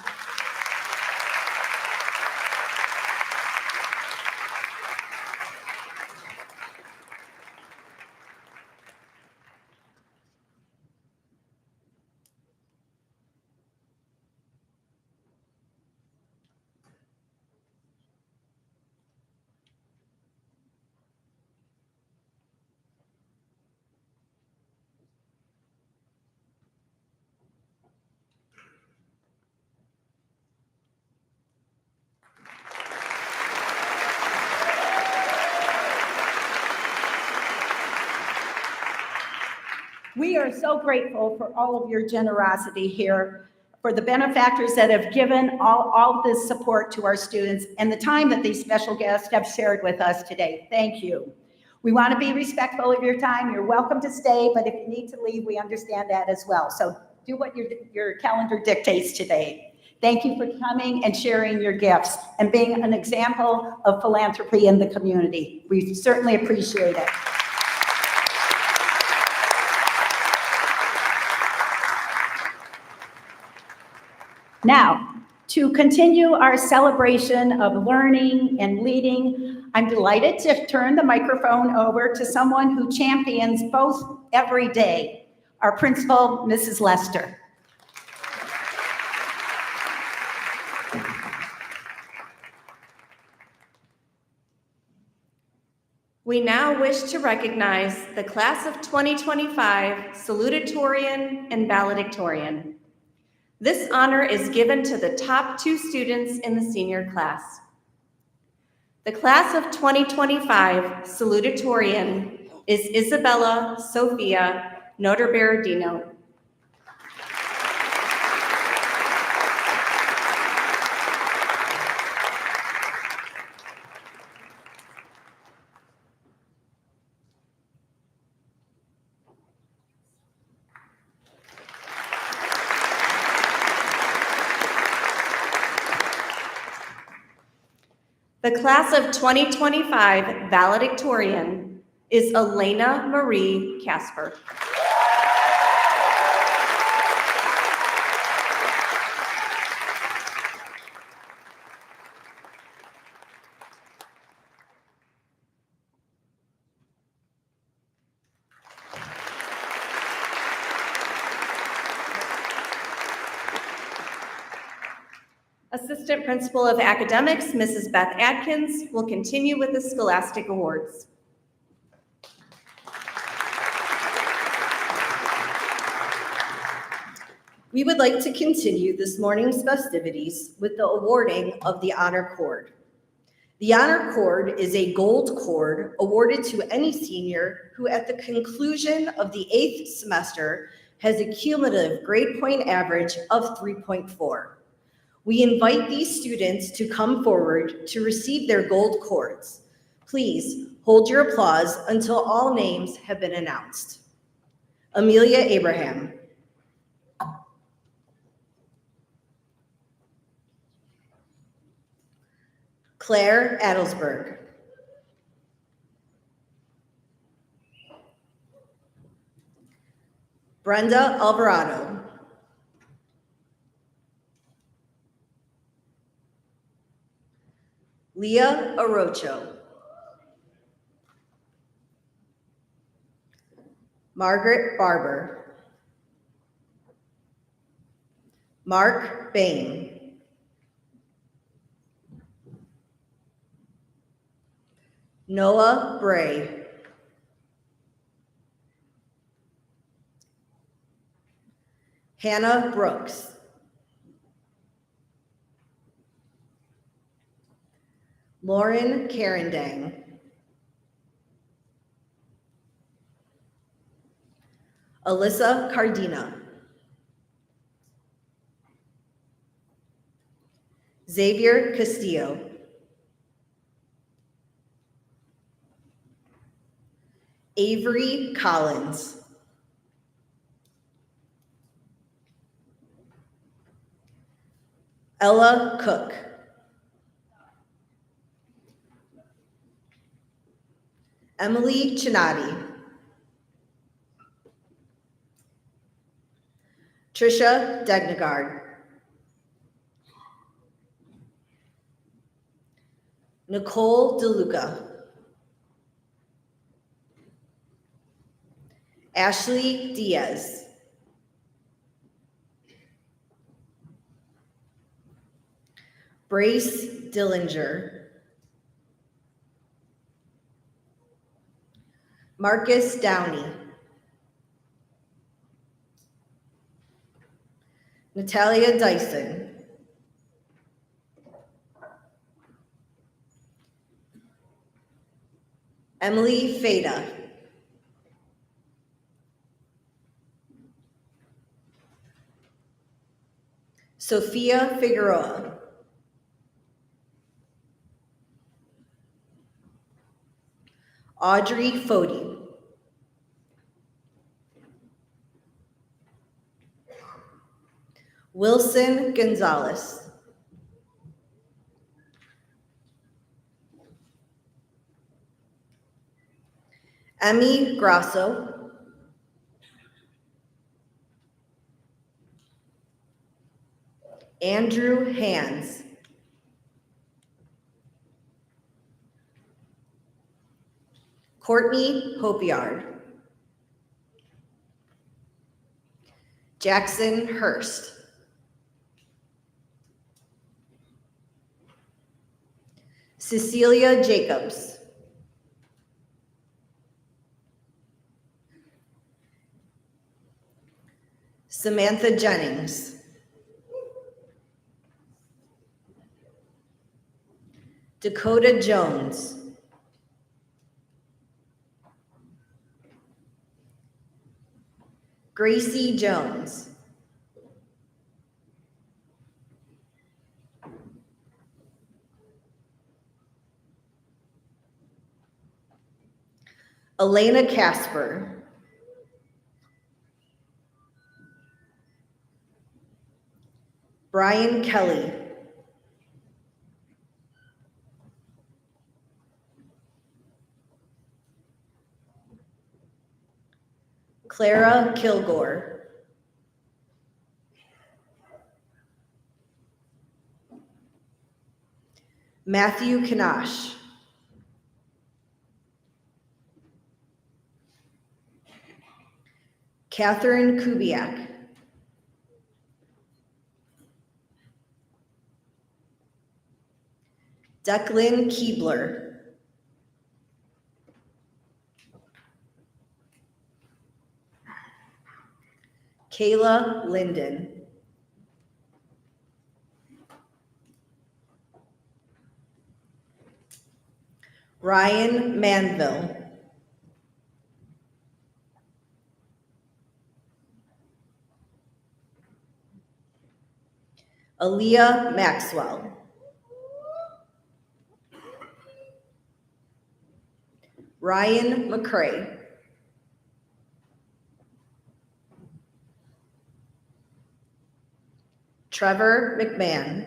We are so grateful for all of your generosity here, for the benefactors that have given all this support to our students and the time that these special guests have shared with us today. Thank you. We want to be respectful of your time. You're welcome to stay, but if you need to leave, we understand that as well. So do what your calendar dictates today. Thank you for coming and sharing your gifts and being an example of philanthropy in the community. We certainly appreciate it. Now, to continue our celebration of learning and leading, I'm delighted to turn the microphone over to someone who champions both every day, our principal, Mrs. Lester. We now wish to recognize the class of 2025 salutatorian and valedictorian. This honor is given to the top 2 students in the senior class. The class of 2025 salutatorian is Isabella Sophia Notar-Berardino. The class of 2025 valedictorian is Elena Marie Casper. Assistant Principal of Academics, Mrs. Beth Adkins, will continue with the Scholastic Awards. We would like to continue this morning's festivities with the awarding of the Honor Cord. The Honor Cord is a gold cord awarded to any senior who at the conclusion of the 8th semester has a cumulative grade point average of 3.4. We invite these students to come forward to receive their gold cords. Please hold your applause until all names have been announced. Amelia Abraham. Claire Adelsberg. Brenda Alvarado. Leah Orocho. Margaret Barber. Mark Bain. Noah Bray. Hannah Brooks. Lauren Carendang. Alyssa Cardina, Xavier Castillo, Avery Collins, Ella Cook, Emily Chinati, Trisha Degnagard, Nicole DeLuca, Ashley Diaz, Brace Dillinger, Marcus Downey, Natalia Dyson, Emily Feda, Sophia Figueroa, Audrey Fody, Wilson Gonzalez, Emmy Grasso, Andrew Hands, Courtney Hopiard, Jackson Hurst, Cecilia Jacobs, Samantha Jennings, Dakota Jones, Gracie Jones, Elena Casper, Brian Kelly, Clara Kilgore, Matthew Kanash, Catherine Kubiak, Declan Keebler, Kayla Linden, Ryan Manville, Aaliyah Maxwell, Ryan McCray, Trevor McMahon,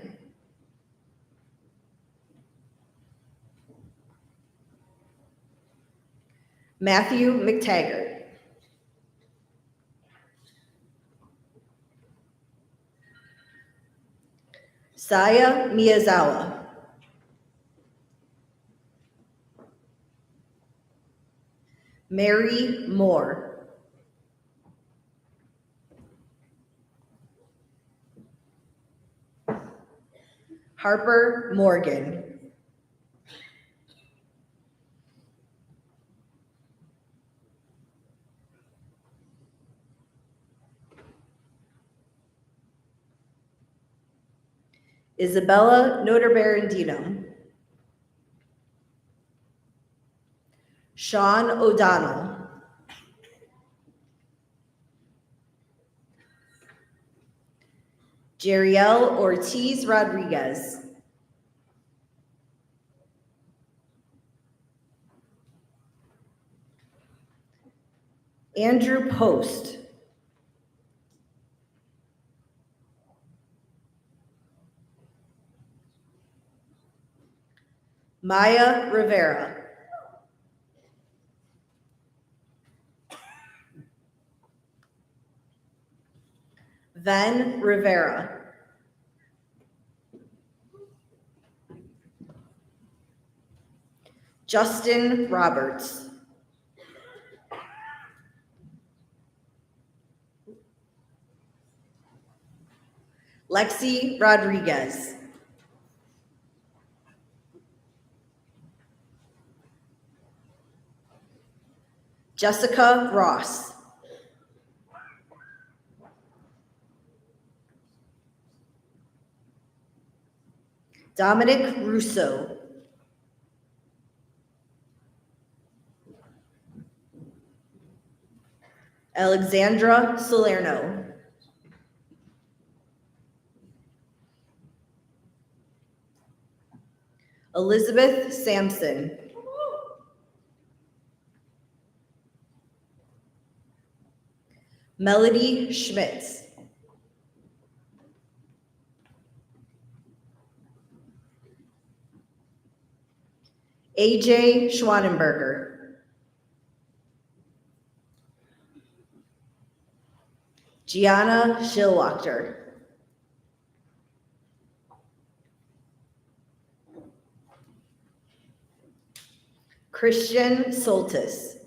Matthew McTaggart, Saya Miyazawa, Mary Moore, Harper Morgan, Isabella Notarbarandino, Sean O'Donnell, Jeriel Ortiz Rodriguez. Andrew Post. Maya Rivera. Ven Rivera. Justin Roberts. Lexi Rodriguez. Jessica Ross. Dominic Russo. Alexandra Salerno. Elizabeth Sampson. Melody Schmitz. AJ Schwanenberger. Gianna Schillwachter. Christian Soltis.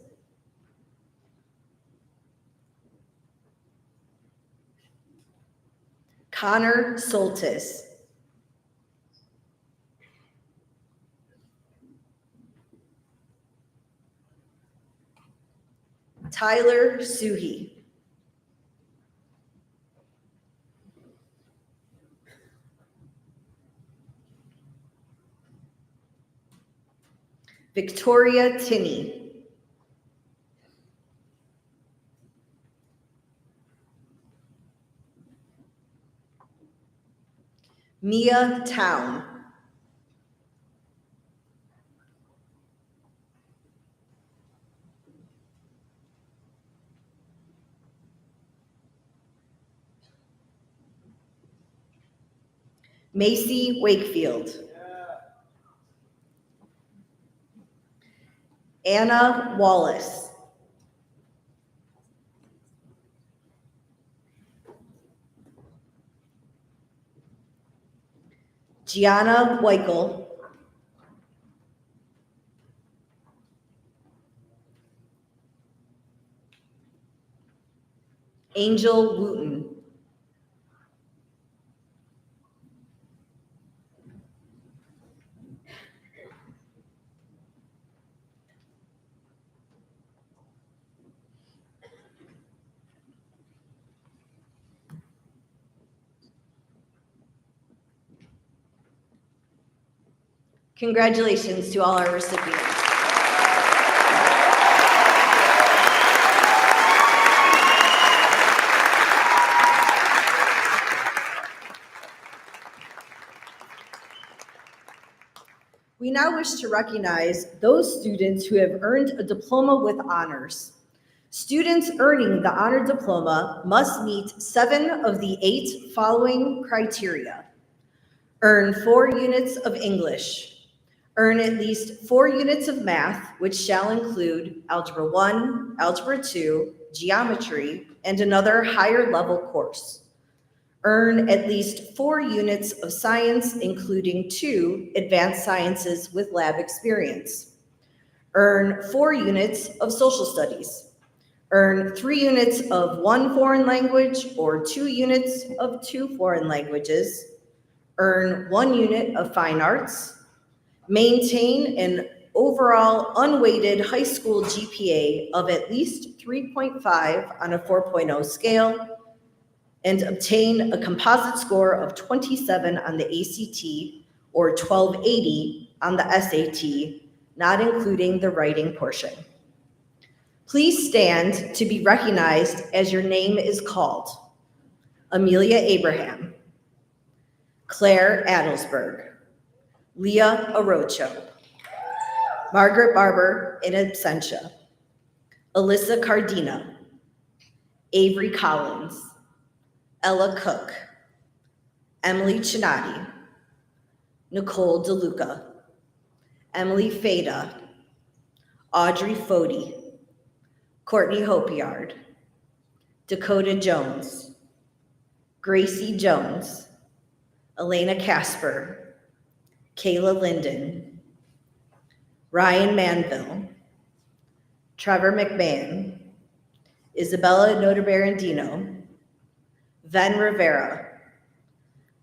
Connor Soltis. Tyler Suhi. Victoria Tinney. Mia Town. Macy Wakefield. Anna Wallace. Gianna Weichel. Angel Wooten. Congratulations to all our recipients. We now wish to recognize those students who have earned a diploma with honors. Students earning the honor diploma must meet 7 of the 8 following criteria. Earn 4 units of English. Earn at least 4 units of math, which shall include Algebra 1, Algebra 2, Geometry, and another higher level course. Earn at least 4 units of science, including 2 advanced sciences with lab experience. Earn 4 units of social studies. Earn 3 units of 1 foreign language or 2 units of 2 foreign languages. Earn 1 unit of fine arts. Maintain an overall unweighted high school GPA of at least 3.5 on a 4.0 scale, and obtain a composite score of 27 on the ACT or 1280 on the SAT, not including the writing portion. Please stand to be recognized as your name is called. Amelia Abraham, Claire Adelsberg, Leah Arocho, Margaret Barber in absentia, Alyssa Cardina, Avery Collins, Ella Cook, Emily Chinati, Nicole DeLuca, Emily Fada, Audrey Fody, Courtney Hopiard, Dakota Jones, Gracie Jones, Elena Casper, Kayla Linden, Ryan Manville, Trevor McMahon, Isabella Notabarandino, Ven Rivera,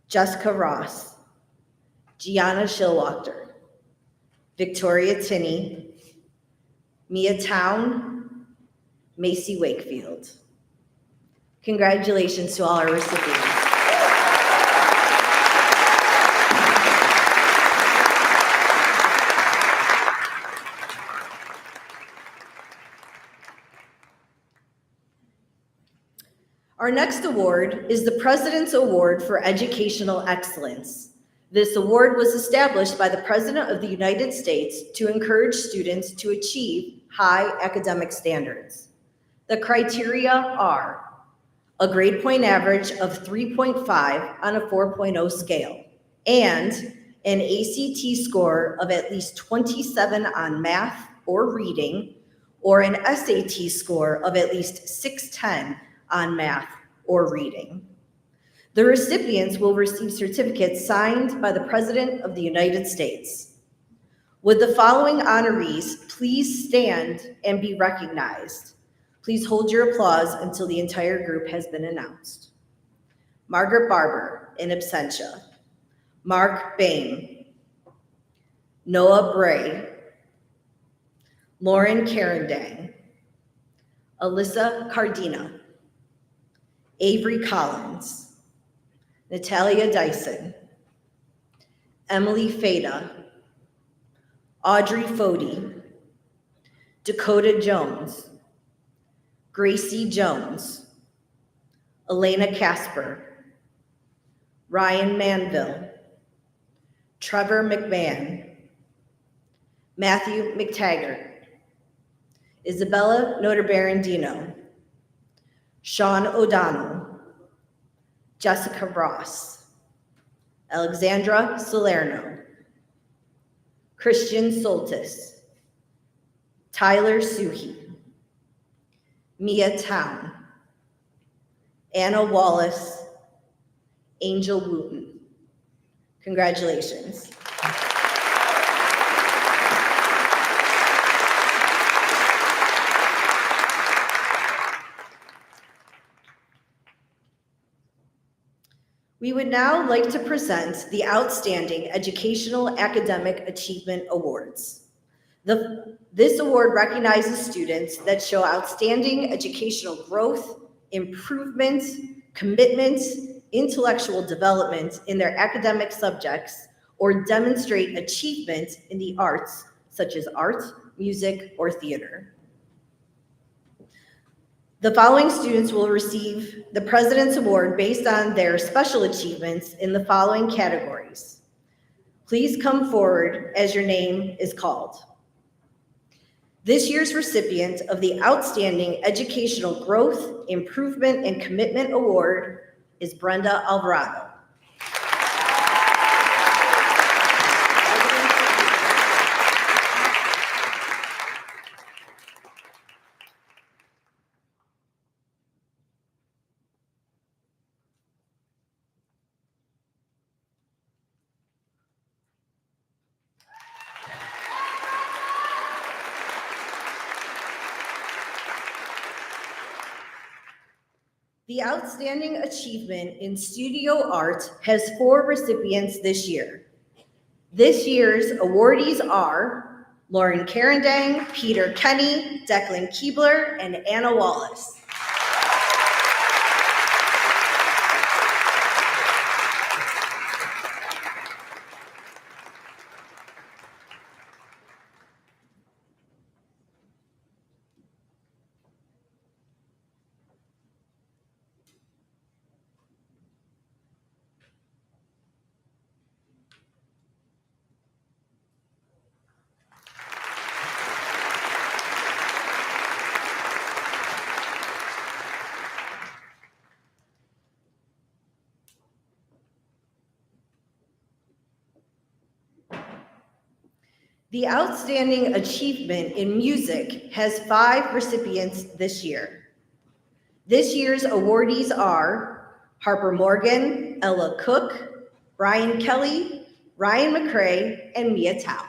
Jessica Ross, Gianna Shillwachter, Victoria Tinney, Mia Town, Macy Wakefield. Congratulations to all our recipients. Our next award is the President's Award for Educational Excellence. This award was established by the President of the United States to encourage students to achieve high academic standards. The criteria are a grade point average of 3.5 on a 4.0 scale and an ACT score of at least 27 on math or reading, or an SAT score of at least 610 on math or reading. The recipients will receive certificates signed by the President of the United States. Would the following honorees please stand and be recognized? Please hold your applause until the entire group has been announced. Margaret Barber, in absentia. Mark Bain. Noah Bray. Lauren Carendang. Alyssa Cardina. Avery Collins. Natalia Dyson. Emily Fada. Audrey Fody. Dakota Jones. Gracie Jones. Elena Casper. Ryan Manville. Trevor McMahon. Matthew McTaggart. Isabella Notabarandino. Sean O'Donnell. Jessica Ross. Alexandra Salerno. Christian Soltis. Tyler Suhi. Mia Town. Anna Wallace. Angel Wooten. Congratulations. We would now like to present the Outstanding Educational Academic Achievement Awards. This award recognizes students that show outstanding educational growth, improvement, commitment, intellectual development in their academic subjects, or demonstrate achievement in the arts, such as art, music, or theater. The following students will receive the President's Award based on their special achievements in the following categories. Please come forward as your name is called. This year's recipient of the Outstanding Educational Growth, Improvement, and Commitment Award is Brenda Alvarado. The Outstanding Achievement in Studio Art has 4 recipients this year. This year's awardees are Lauren Carendang, Peter Kenny, Declan Keebler, and Anna Wallace. The Outstanding Achievement in Music has 5 recipients this year. This year's awardees are Harper Morgan, Ella Cook, Brian Kelly, Ryan McCrae, and Mia Tao.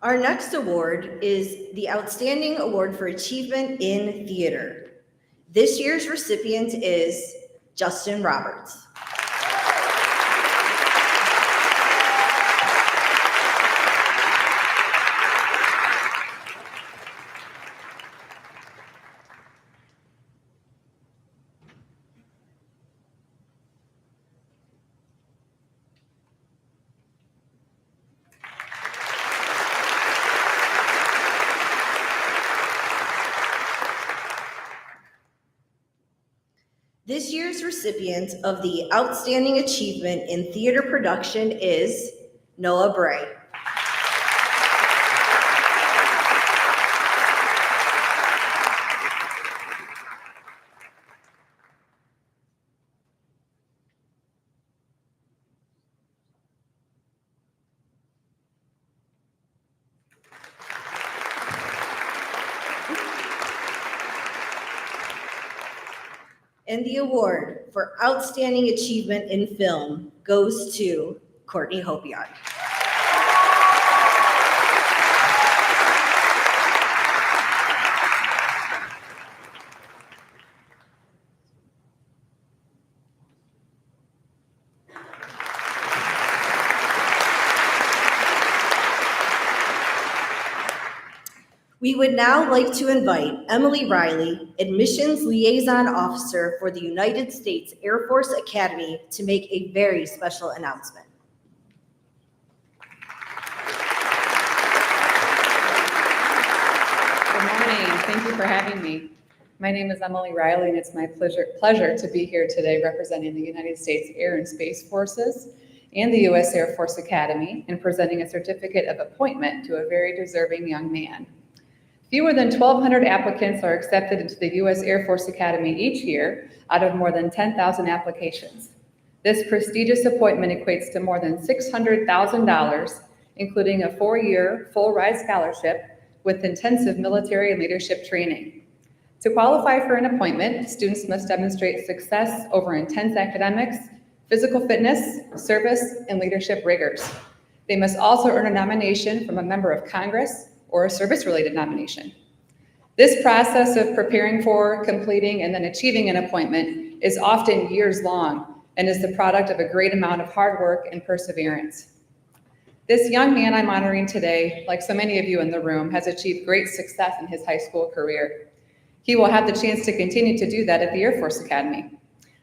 Our next award is the Outstanding Award for Achievement in Theater. This year's recipient is Justin Roberts. This year's recipient of the Outstanding Achievement in Theater Production is Noah Bray. And the award for Outstanding Achievement in Film goes to Courtney Hopion. We would now like to invite Emily Riley, Admissions Liaison Officer for the United States Air Force Academy, to make a very special announcement. Good morning. Thank you for having me. My name is Emily Riley, and it's my pleasure to be here today representing the United States Air and Space Forces and the U.S. Air Force Academy and presenting a certificate of appointment to a very deserving young man. Fewer than 1,200 applicants are accepted into the U.S. Air Force Academy each year out of more than 10,000 applications. This prestigious appointment equates to more than $600,000, including a 4-year full-ride scholarship with intensive military leadership training. To qualify for an appointment, students must demonstrate success over intense academics, physical fitness, service, and leadership rigors. They must also earn a nomination from a member of Congress or a service-related nomination. This process of preparing for, completing, and then achieving an appointment is often years long and is the product of a great amount of hard work and perseverance. This young man I'm honoring today, like so many of you in the room, has achieved great success in his high school career. He will have the chance to continue to do that at the Air Force Academy.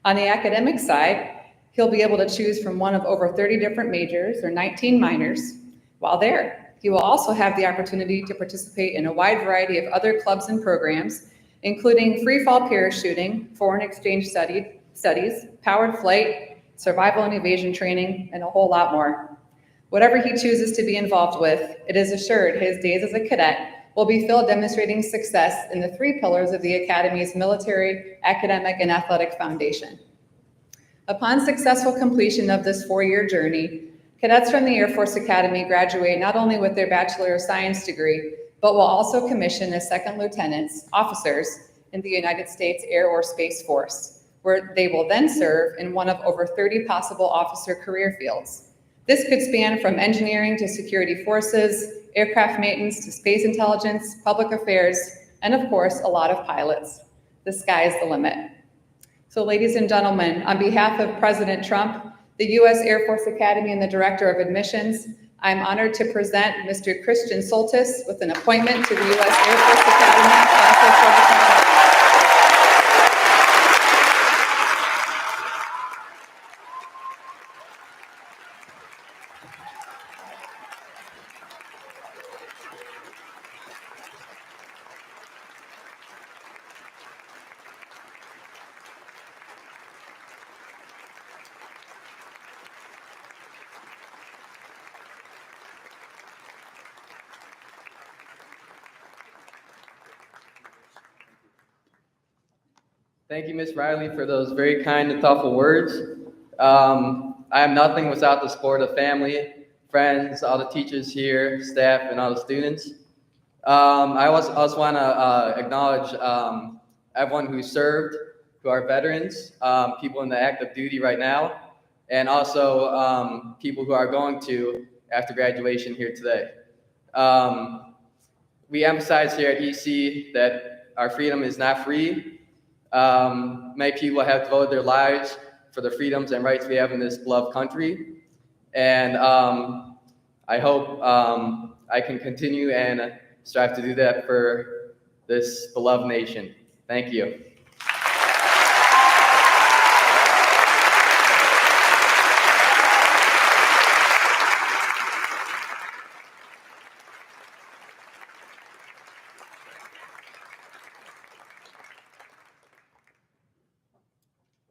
On the academic side, he'll be able to choose from one of over 30 different majors or 19 minors while there. He will also have the opportunity to participate in a wide variety of other clubs and programs, including free fall parachuting, foreign exchange studies, powered flight, survival and evasion training, and a whole lot more. Whatever he chooses to be involved with, it is assured his days as a cadet will be filled demonstrating success in the 3 pillars of the Academy's military, academic, and athletic foundation. Upon successful completion of this 4-year journey, cadets from the Air Force Academy graduate not only with their Bachelor of Science degree, but will also commission as second lieutenants, officers, in the United States Air or Space Force, where they will then serve in one of over 30 possible officer career fields. This could span from engineering to security forces, aircraft maintenance to space intelligence, public affairs, and of course, a lot of pilots. The sky is the limit. So ladies and gentlemen, on behalf of President Trump, the U.S. Air Force Academy, and the Director of Admissions, I'm honored to present Mr. Christian Soltis with an appointment to the U.S. Air Force Academy, class of 2021. Thank you, Ms. Riley, for those very kind and thoughtful words. I am nothing without the support of family, friends, all the teachers here, staff, and all the students. I also want to acknowledge everyone who served, who are veterans, people in the active duty right now, and also people who are going to after graduation here today. We emphasize here at EC that our freedom is not free. Many people have devoted their lives for the freedoms and rights we have in this beloved country. And I hope I can continue and strive to do that for this beloved nation. Thank you.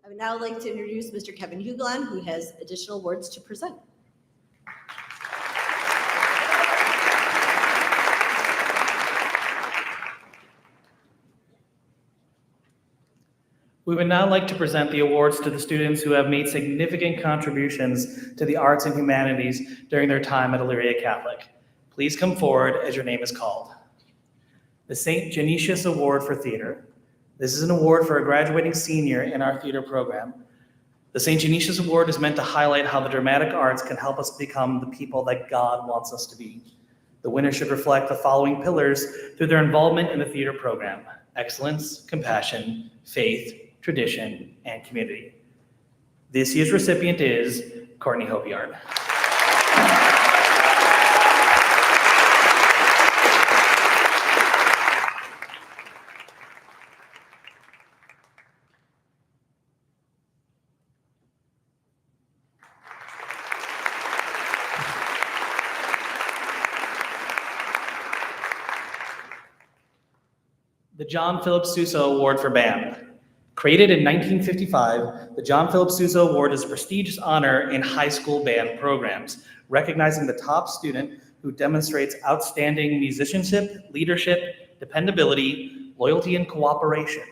I would now like to introduce Mr. Kevin Hugelon, who has additional words to present. We would now like to present the awards to the students who have made significant contributions to the arts and humanities during their time at Elyria Catholic. Please come forward as your name is called. The St. Genetius Award for Theater. This is an award for a graduating senior in our theater program. The St. Genetius Award is meant to highlight how the dramatic arts can help us become the people that God wants us to be. The winner should reflect the following pillars through their involvement in the theater program: excellence, compassion, faith, tradition, and community. This year's recipient is Courtney Hopeyard. The John Philip Sousa Award for Band. Created in 1955, the John Philip Sousa Award is a prestigious honor in high school band programs, recognizing the top student who demonstrates outstanding musicianship, leadership, dependability, loyalty, and cooperation.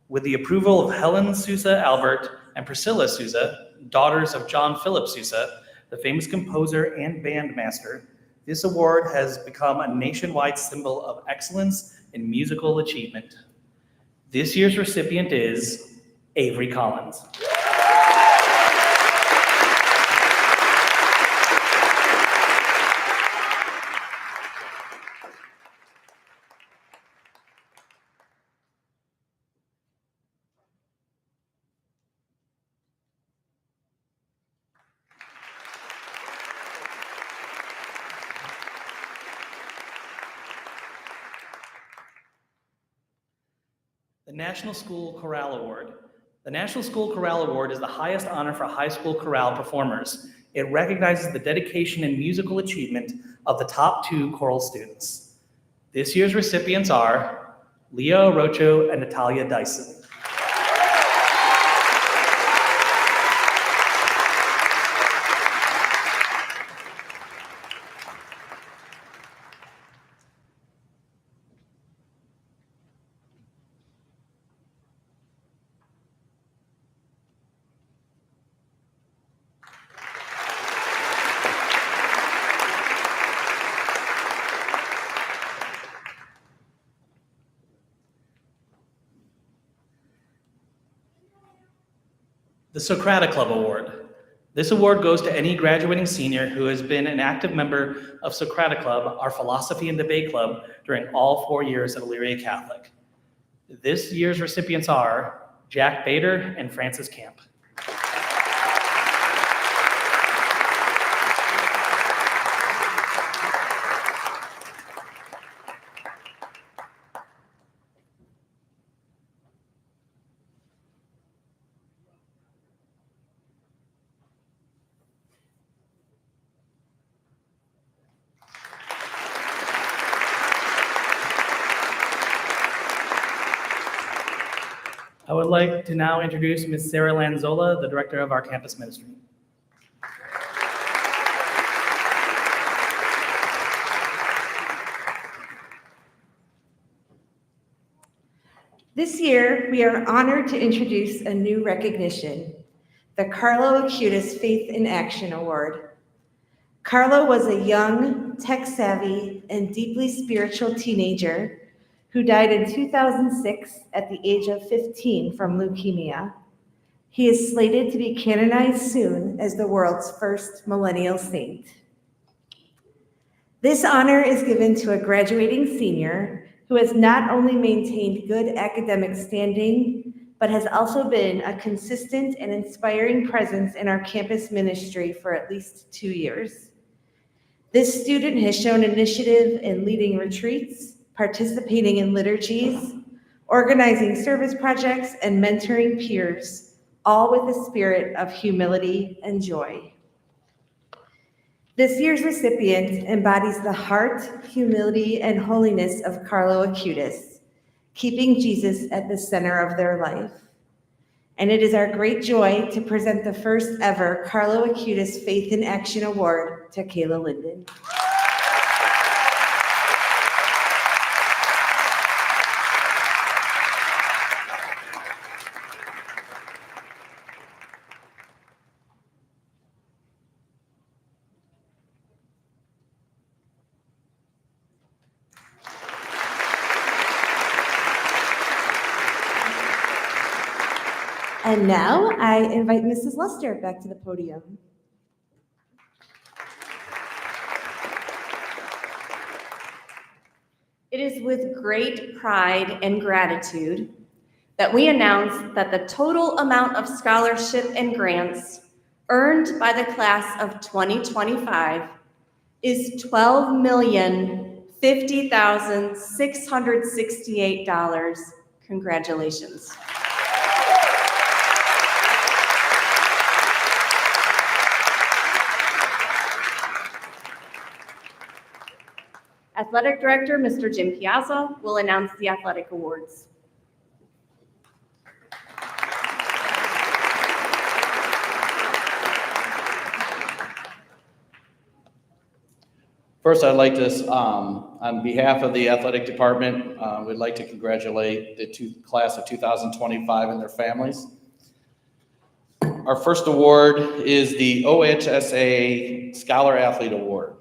With the approval of Helen Sousa Albert and Priscilla Sousa, daughters of John Philip Sousa, the famous composer and bandmaster, this award has become a nationwide symbol of excellence in musical achievement. This year's recipient is Avery Collins. The National School Chorale Award. The National School Chorale Award is the highest honor for high school chorale performers. It recognizes the dedication and musical achievement of the top 2 choral students. This year's recipients are Leah Rocho and Natalia Dyson. The Socrata Club Award. This award goes to any graduating senior who has been an active member of Socrata Club, our philosophy and debate club, during all 4 years at Elyria Catholic. This year's recipients are Jack Bader and Francis Camp. I would like to now introduce Ms. Sarah Lanzola, the Director of our campus ministry. This year, we are honored to introduce a new recognition, the Carlo Acutis Faith in Action Award. Carlo was a young, tech-savvy, and deeply spiritual teenager who died in 2006 at the age of 15 from leukemia. He is slated to be canonized soon as the world's first millennial saint. This honor is given to a graduating senior who has not only maintained good academic standing, but has also been a consistent and inspiring presence in our campus ministry for at least 2 years. This student has shown initiative in leading retreats, participating in liturgies, organizing service projects, and mentoring peers, all with a spirit of humility and joy. This year's recipient embodies the heart, humility, and holiness of Carlo Acutis, keeping Jesus at the center of their life. And it is our great joy to present the first ever Carlo Acutis Faith in Action Award to Kayla Linden. And now I invite Mrs. Lester back to the podium. It is with great pride and gratitude that we announce that the total amount of scholarship and grants earned by the class of 2025 is $12,050,668. Congratulations. Athletic Director, Mr. Jim Piazza, will announce the athletic awards. First, I'd like to, on behalf of the athletic department, we'd like to congratulate the class of 2025 and their families. Our first award is the OHSAA Scholar Athlete Award.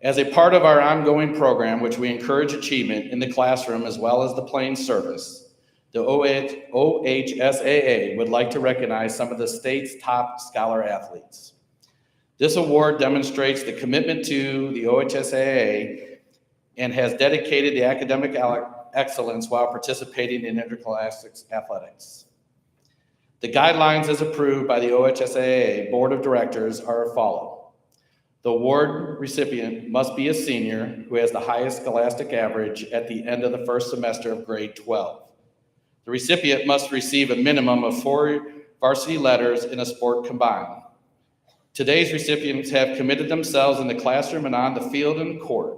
As a part of our ongoing program, which we encourage achievement in the classroom as well as the plain service, the OHSAA would like to recognize some of the state's top scholar athletes. This award demonstrates the commitment to the OHSAA and has dedicated the academic excellence while participating in interscholastic athletics. The guidelines as approved by the OHSAA Board of Directors are as follows. The award recipient must be a senior who has the highest scholastic average at the end of the first semester of grade 12. The recipient must receive a minimum of 4 varsity letters in a sport combined. Today's recipients have committed themselves in the classroom and on the field and court.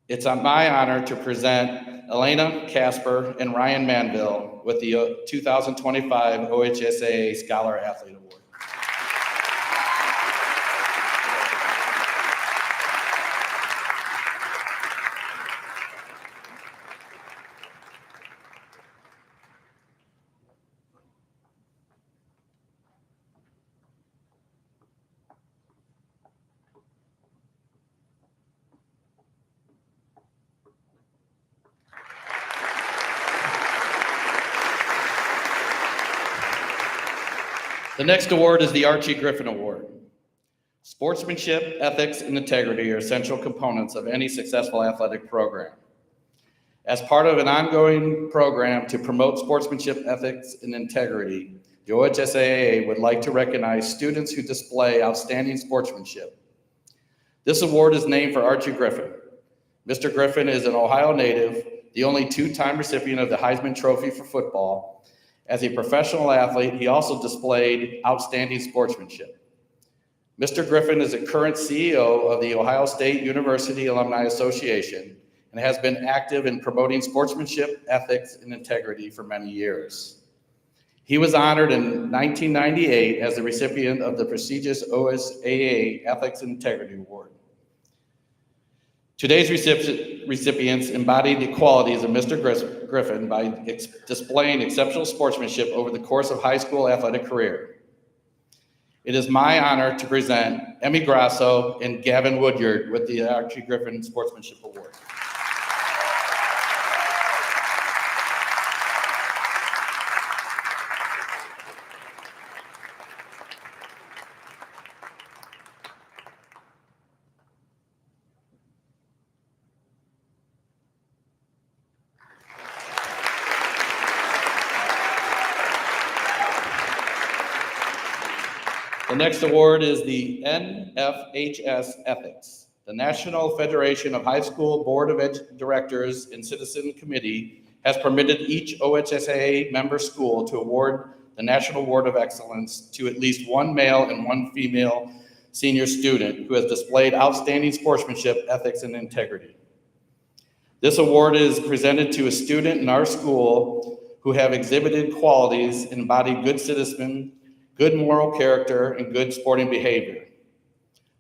It's my honor to present Elena Casper and Ryan Manville with the 2025 OHSAA Scholar Athlete Award. The next award is the Archie Griffin Award. Sportsmanship, ethics, and integrity are essential components of any successful athletic program. As part of an ongoing program to promote sportsmanship, ethics, and integrity, the OHSAA would like to recognize students who display outstanding sportsmanship. This award is named for Archie Griffin. Mr. Griffin is an Ohio native, the only 2-time recipient of the Heisman Trophy for football. As a professional athlete, he also displayed outstanding sportsmanship. Mr. Griffin is a current CEO of the Ohio State University Alumni Association and has been active in promoting sportsmanship, ethics, and integrity for many years. He was honored in 1998 as the recipient of the prestigious OSAA Ethics and Integrity Award. Today's recipients embody the qualities of Mr. Griffin by displaying exceptional sportsmanship over the course of high school athletic career. It is my honor to present Emmy Grasso and Gavin Woodyard with the Archie Griffin Sportsmanship Award. The next award is the NFHS Ethics. The National Federation of High School Board of Directors and Citizen Committee has permitted each OHSAA member school to award the National Award of Excellence to at least one male and one female senior student who has displayed outstanding sportsmanship, ethics, and integrity. This award is presented to a student in our school who have exhibited qualities and embodied good citizen, good moral character, and good sporting behavior.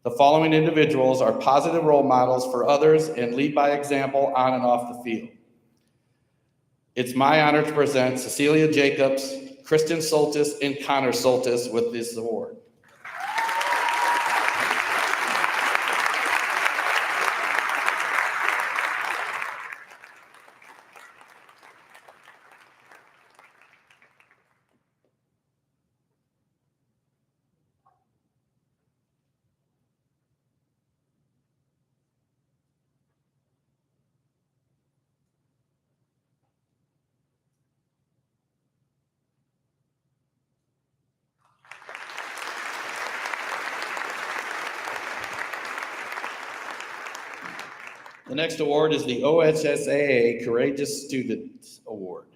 The following individuals are positive role models for others and lead by example on and off the field. It's my honor to present Cecilia Jacobs, Kristen Soltis, and Connor Soltis with this award. The next award is the OHSAA Courageous Student Award.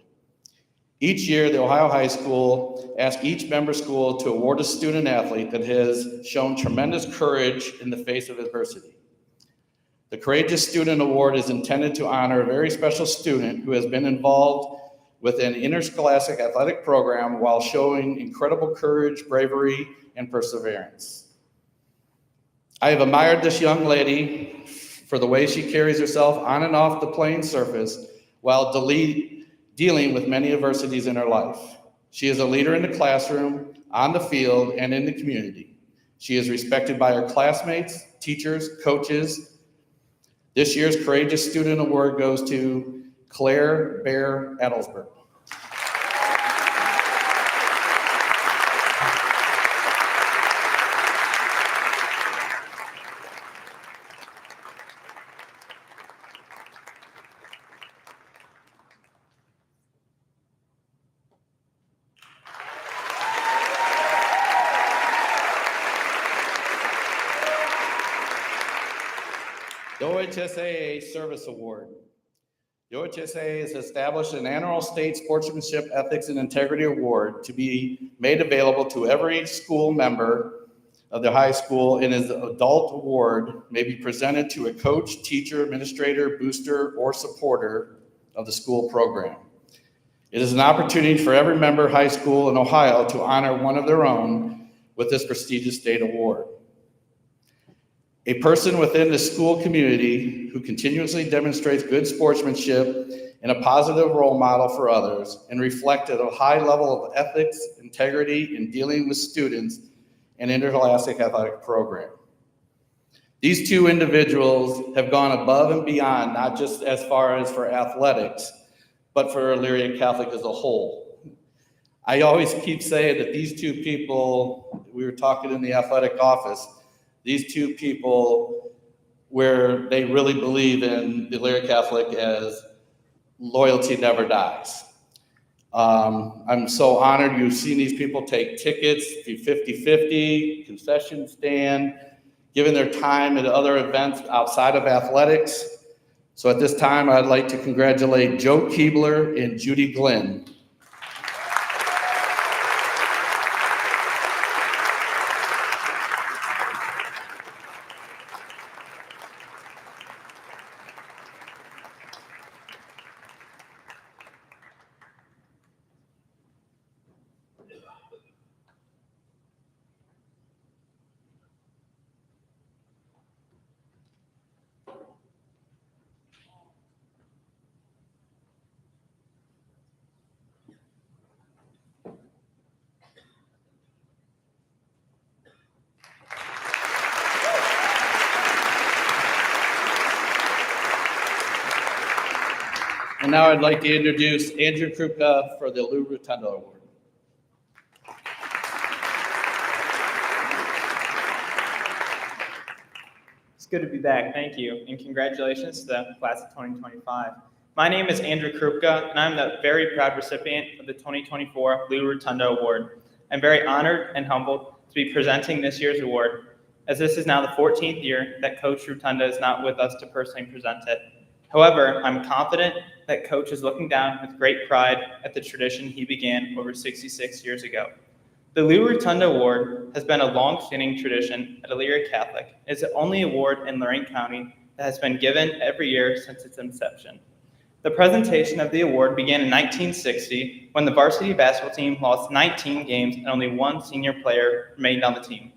Each year, the Ohio High School asks each member school to award a student athlete that has shown tremendous courage in the face of adversity. The Courageous Student Award is intended to honor a very special student who has been involved with an interscholastic athletic program while showing incredible courage, bravery, and perseverance. I have admired this young lady for the way she carries herself on and off the playing surface while dealing with many adversities in her life. She is a leader in the classroom, on the field, and in the community. She is respected by her classmates, teachers, coaches. This year's Courageous Student Award goes to Claire Bear Adelsberg. The OHSAA Service Award. The OHSAA has established an annual state sportsmanship, ethics, and integrity award to be made available to every school member of the high school, and as an adult award may be presented to a coach, teacher, administrator, booster, or supporter of the school program. It is an opportunity for every member high school in Ohio to honor one of their own with this prestigious state award. A person within the school community who continuously demonstrates good sportsmanship and a positive role model for others and reflected a high level of ethics, integrity in dealing with students and interscholastic athletic program. These two individuals have gone above and beyond, not just as far as for athletics, but for Elyria Catholic as a whole. I always keep saying that these two people, we were talking in the athletic office, these two people where they really believe in the Elyria Catholic as loyalty never dies. I'm so honored you've seen these people take tickets, do 50-50, concession stand, giving their time at other events outside of athletics. So at this time, I'd like to congratulate Joe Keebler and Judy Glenn. And now I'd like to introduce Andrew Krupka for the Lou Rotunda Award. It's good to be back. Thank you. And congratulations to the class of 2025. My name is Andrew Krupka, and I'm the very proud recipient of the 2024 Lou Rotunda Award. I'm very honored and humbled to be presenting this year's award, as this is now the 14th year that Coach Rotunda is not with us to personally present it. However, I'm confident that Coach is looking down with great pride at the tradition he began over 66 years ago. The Lou Rotunda Award has been a long-standing tradition at Elyria Catholic. It's the only award in Lorain County that has been given every year since its inception. The presentation of the award began in 1960 when the varsity basketball team lost 19 games and only one senior player remained on the team.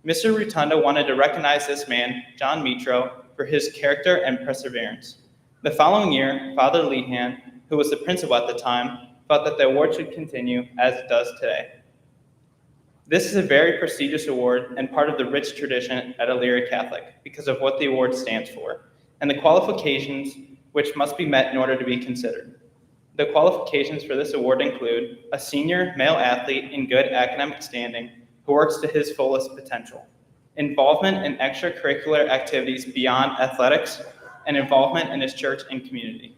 Mr. Rotunda wanted to recognize this man, John Mitro, for his character and perseverance. The following year, Father Lehan, who was the principal at the time, felt that the award should continue as it does today. This is a very prestigious award and part of the rich tradition at Elyria Catholic because of what the award stands for and the qualifications which must be met in order to be considered. The qualifications for this award include a senior male athlete in good academic standing who works to his fullest potential, involvement in extracurricular activities beyond athletics, and involvement in his church and community.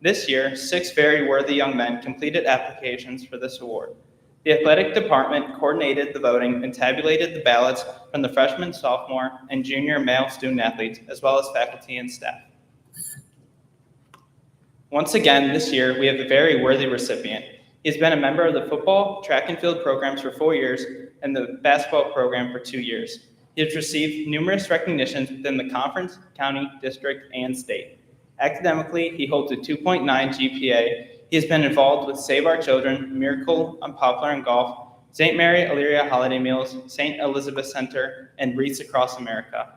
This year, 6 very worthy young men completed applications for this award. The athletic department coordinated the voting and tabulated the ballots from the freshman, sophomore, and junior male student athletes, as well as faculty and staff. Once again, this year, we have a very worthy recipient. He has been a member of the football, track and field programs for 4 years and the basketball program for 2 years. He has received numerous recognitions within the conference, county, district, and state. Academically, he holds a 2.9 GPA. He has been involved with Save Our Children, Miracle Unpopular in Golf, St. Mary Elyria Holiday Meals, St. Elizabeth Center, and Wreaths Across America.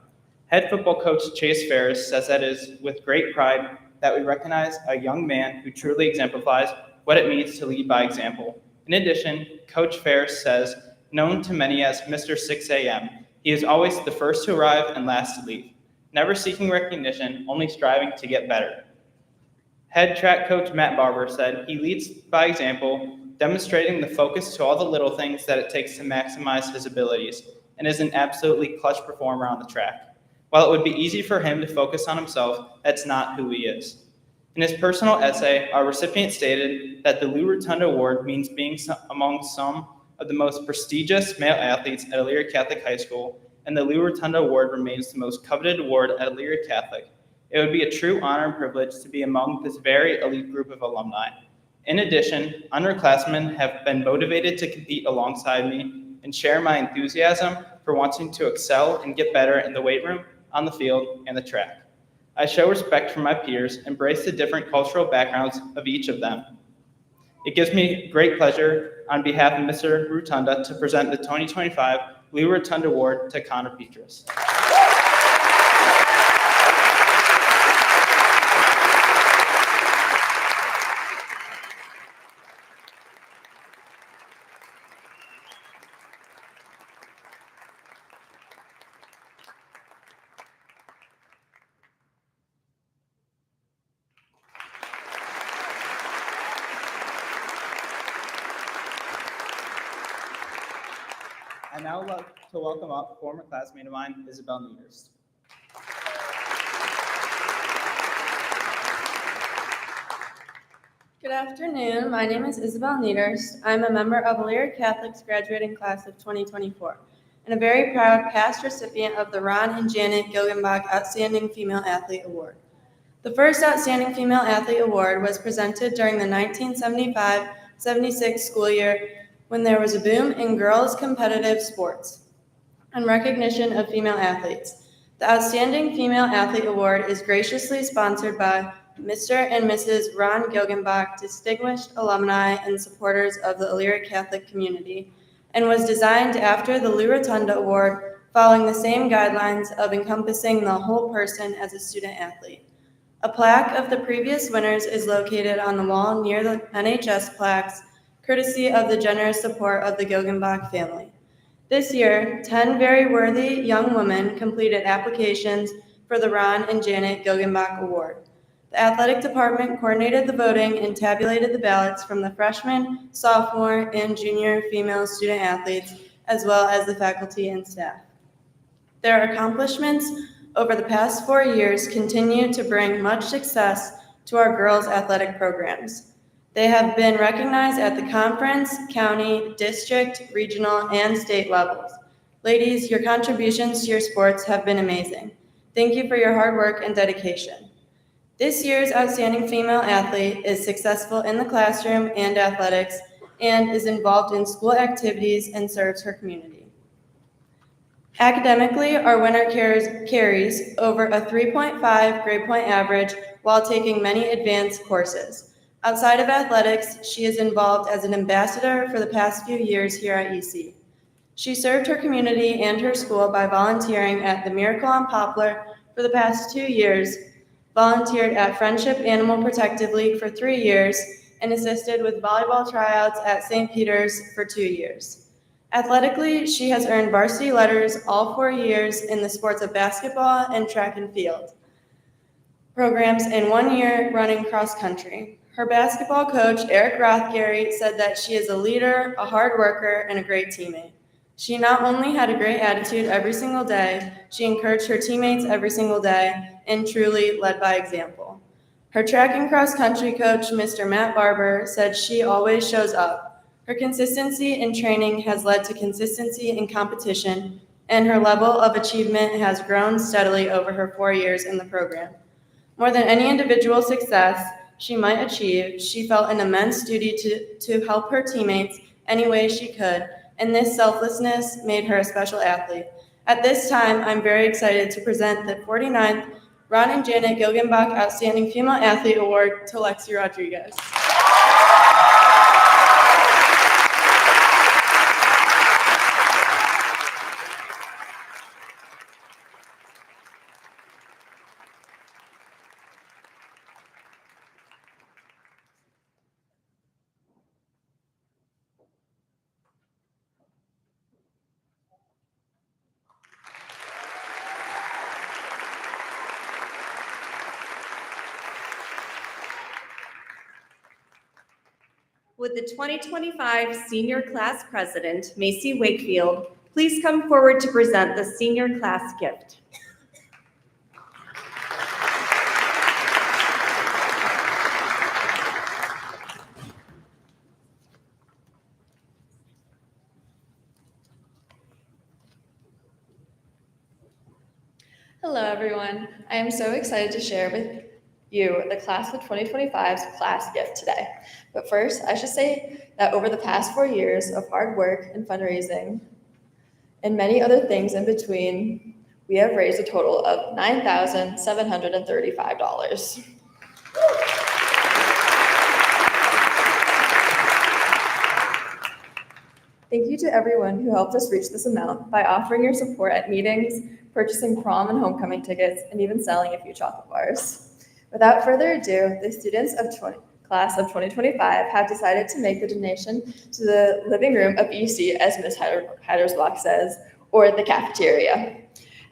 Head football coach Chase Ferris says that it is with great pride that we recognize a young man who truly exemplifies what it means to lead by example. In addition, Coach Ferris says, known to many as Mr. 6 a.m., he is always the first to arrive and last to leave, never seeking recognition, only striving to get better. Head track coach Matt Barber said he leads by example, demonstrating the focus to all the little things that it takes to maximize his abilities, and is an absolutely clutch performer on the track. While it would be easy for him to focus on himself, that's not who he is. In his personal essay, our recipient stated that the Lou Rotunda Award means being among some of the most prestigious male athletes at Elyria Catholic High School, and the Lou Rotunda Award remains the most coveted award at Elyria Catholic. It would be a true honor and privilege to be among this very elite group of alumni. In addition, underclassmen have been motivated to compete alongside me and share my enthusiasm for wanting to excel and get better in the weight room, on the field, and the track. I show respect for my peers, embrace the different cultural backgrounds of each of them. It gives me great pleasure on behalf of Mr. Rotunda to present the 2025 Lou Rotunda Award to Connor Petras. I now would like to welcome up former classmate of mine, Isabel Needers. Good afternoon. My name is Isabel Needers. I'm a member of Elyria Catholic's graduating class of 2024 and a very proud past recipient of the Ron and Janet Gilgenbach Outstanding Female Athlete Award. The first Outstanding Female Athlete Award was presented during the 1975-76 school year when there was a boom in girls' competitive sports and recognition of female athletes. The Outstanding Female Athlete Award is graciously sponsored by Mr. and Mrs. Ron Gilgenbach, distinguished alumni and supporters of the Elyria Catholic community, and was designed after the Lou Rotunda Award, following the same guidelines of encompassing the whole person as a student athlete. A plaque of the previous winners is located on the wall near the NHS plaques, courtesy of the generous support of the Gilgenbach family. This year, 10 very worthy young women completed applications for the Ron and Janet Gilgenbach Award. The athletic department coordinated the voting and tabulated the ballots from the freshman, sophomore, and junior female student athletes, as well as the faculty and staff. Their accomplishments over the past 4 years continue to bring much success to our girls' athletic programs. They have been recognized at the conference, county, district, regional, and state levels. Ladies, your contributions to your sports have been amazing. Thank you for your hard work and dedication. This year's outstanding female athlete is successful in the classroom and athletics and is involved in school activities and serves her community. Academically, our winner carries over a 3.5 grade point average while taking many advanced courses. Outside of athletics, she is involved as an ambassador for the past few years here at EC. She served her community and her school by volunteering at the Miracle on Poplar for the past 2 years, volunteered at Friendship Animal Protective League for 3 years, and assisted with volleyball tryouts at St. Peter's for 2 years. Athletically, she has earned varsity letters all 4 years in the sports of basketball and track and field programs, and 1 year running cross country. Her basketball coach, Eric Rothgary, said that she is a leader, a hard worker, and a great teammate. She not only had a great attitude every single day, she encouraged her teammates every single day and truly led by example. Her track and cross country coach, Mr. Matt Barber, said she always shows up. Her consistency in training has led to consistency in competition, and her level of achievement has grown steadily over her 4 years in the program. More than any individual success she might achieve, she felt an immense duty to help her teammates any way she could, and this selflessness made her a special athlete. At this time, I'm very excited to present the 49th Ron and Janet Gilgenbach Outstanding Female Athlete Award to Lexi Rodriguez. Would the 2025 senior class president, Macy Wakefield, please come forward to present the senior class gift? Hello, everyone. I am so excited to share with you the class of 2025's class gift today. But first, I should say that over the past 4 years of hard work and fundraising and many other things in between, we have raised a total of $9,735. Thank you to everyone who helped us reach this amount by offering your support at meetings, purchasing prom and homecoming tickets, and even selling a few chocolate bars. Without further ado, the students of class of 2025 have decided to make the donation to the living room of EC, as Ms. Heidersbach says, or the cafeteria.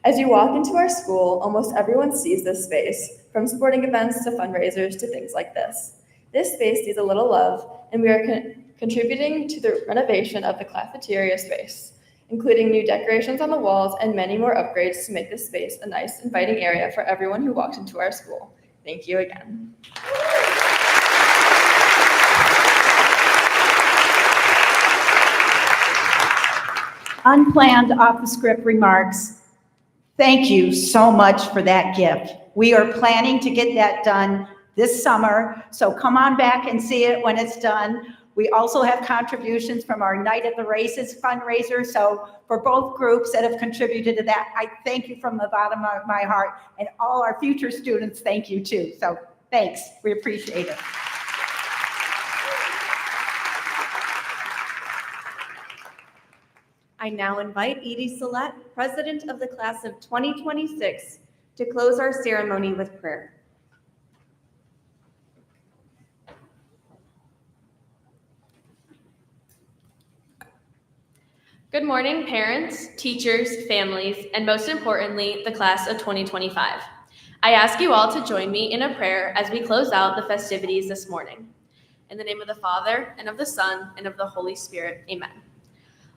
As you walk into our school, almost everyone sees this space, from sporting events to fundraisers to things like this. This space needs a little love, and we are contributing to the renovation of the cafeteria space, including new decorations on the walls and many more upgrades to make this space a nice, inviting area for everyone who walks into our school. Thank you again. Unplanned off-the-script remarks. Thank you so much for that gift. We are planning to get that done this summer, so come on back and see it when it's done. We also have contributions from our Night at the Races fundraiser, so for both groups that have contributed to that, I thank you from the bottom of my heart, and all our future students, thank you too. So thanks, we appreciate it. I now invite Edie Salette, President of the Class of 2026, to close our ceremony with prayer. Good morning, parents, teachers, families, and most importantly, the class of 2025. I ask you all to join me in a prayer as we close out the festivities this morning. In the name of the Father, and of the Son, and of the Holy Spirit, amen.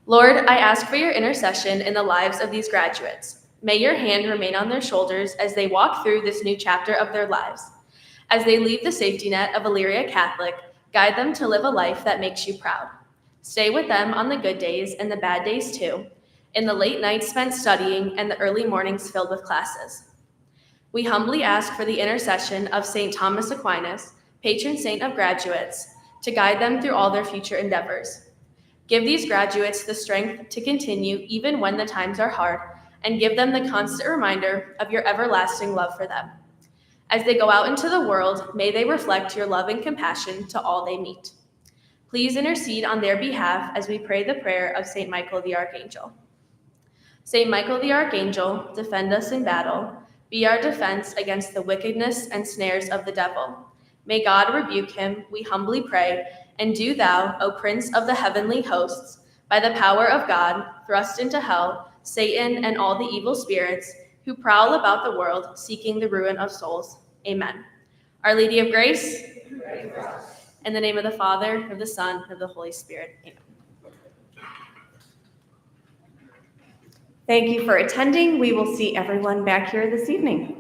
Lord, I ask for your intercession in the lives of these graduates. May your hand remain on their shoulders as they walk through this new chapter of their lives. As they leave the safety net of Elyria Catholic, guide them to live a life that makes you proud. Stay with them on the good days and the bad days too, in the late nights spent studying and the early mornings filled with classes. We humbly ask for the intercession of St. Thomas Aquinas, patron saint of graduates, to guide them through all their future endeavors. Give these graduates the strength to continue even when the times are hard, and give them the constant reminder of your everlasting love for them. As they go out into the world, may they reflect your love and compassion to all they meet. Please intercede on their behalf as we pray the prayer of St. Michael the Archangel. St. Michael the Archangel, defend us in battle. Be our defense against the wickedness and snares of the devil. May God rebuke him, we humbly pray, and do thou, O Prince of the heavenly hosts, by the power of God, thrust into hell Satan and all the evil spirits who prowl about the world seeking the ruin of souls. Amen. Our Lady of Grace, in the name of the Father, of the Son, and of the Holy Spirit. Amen. Thank you for attending. We will see everyone back here this evening.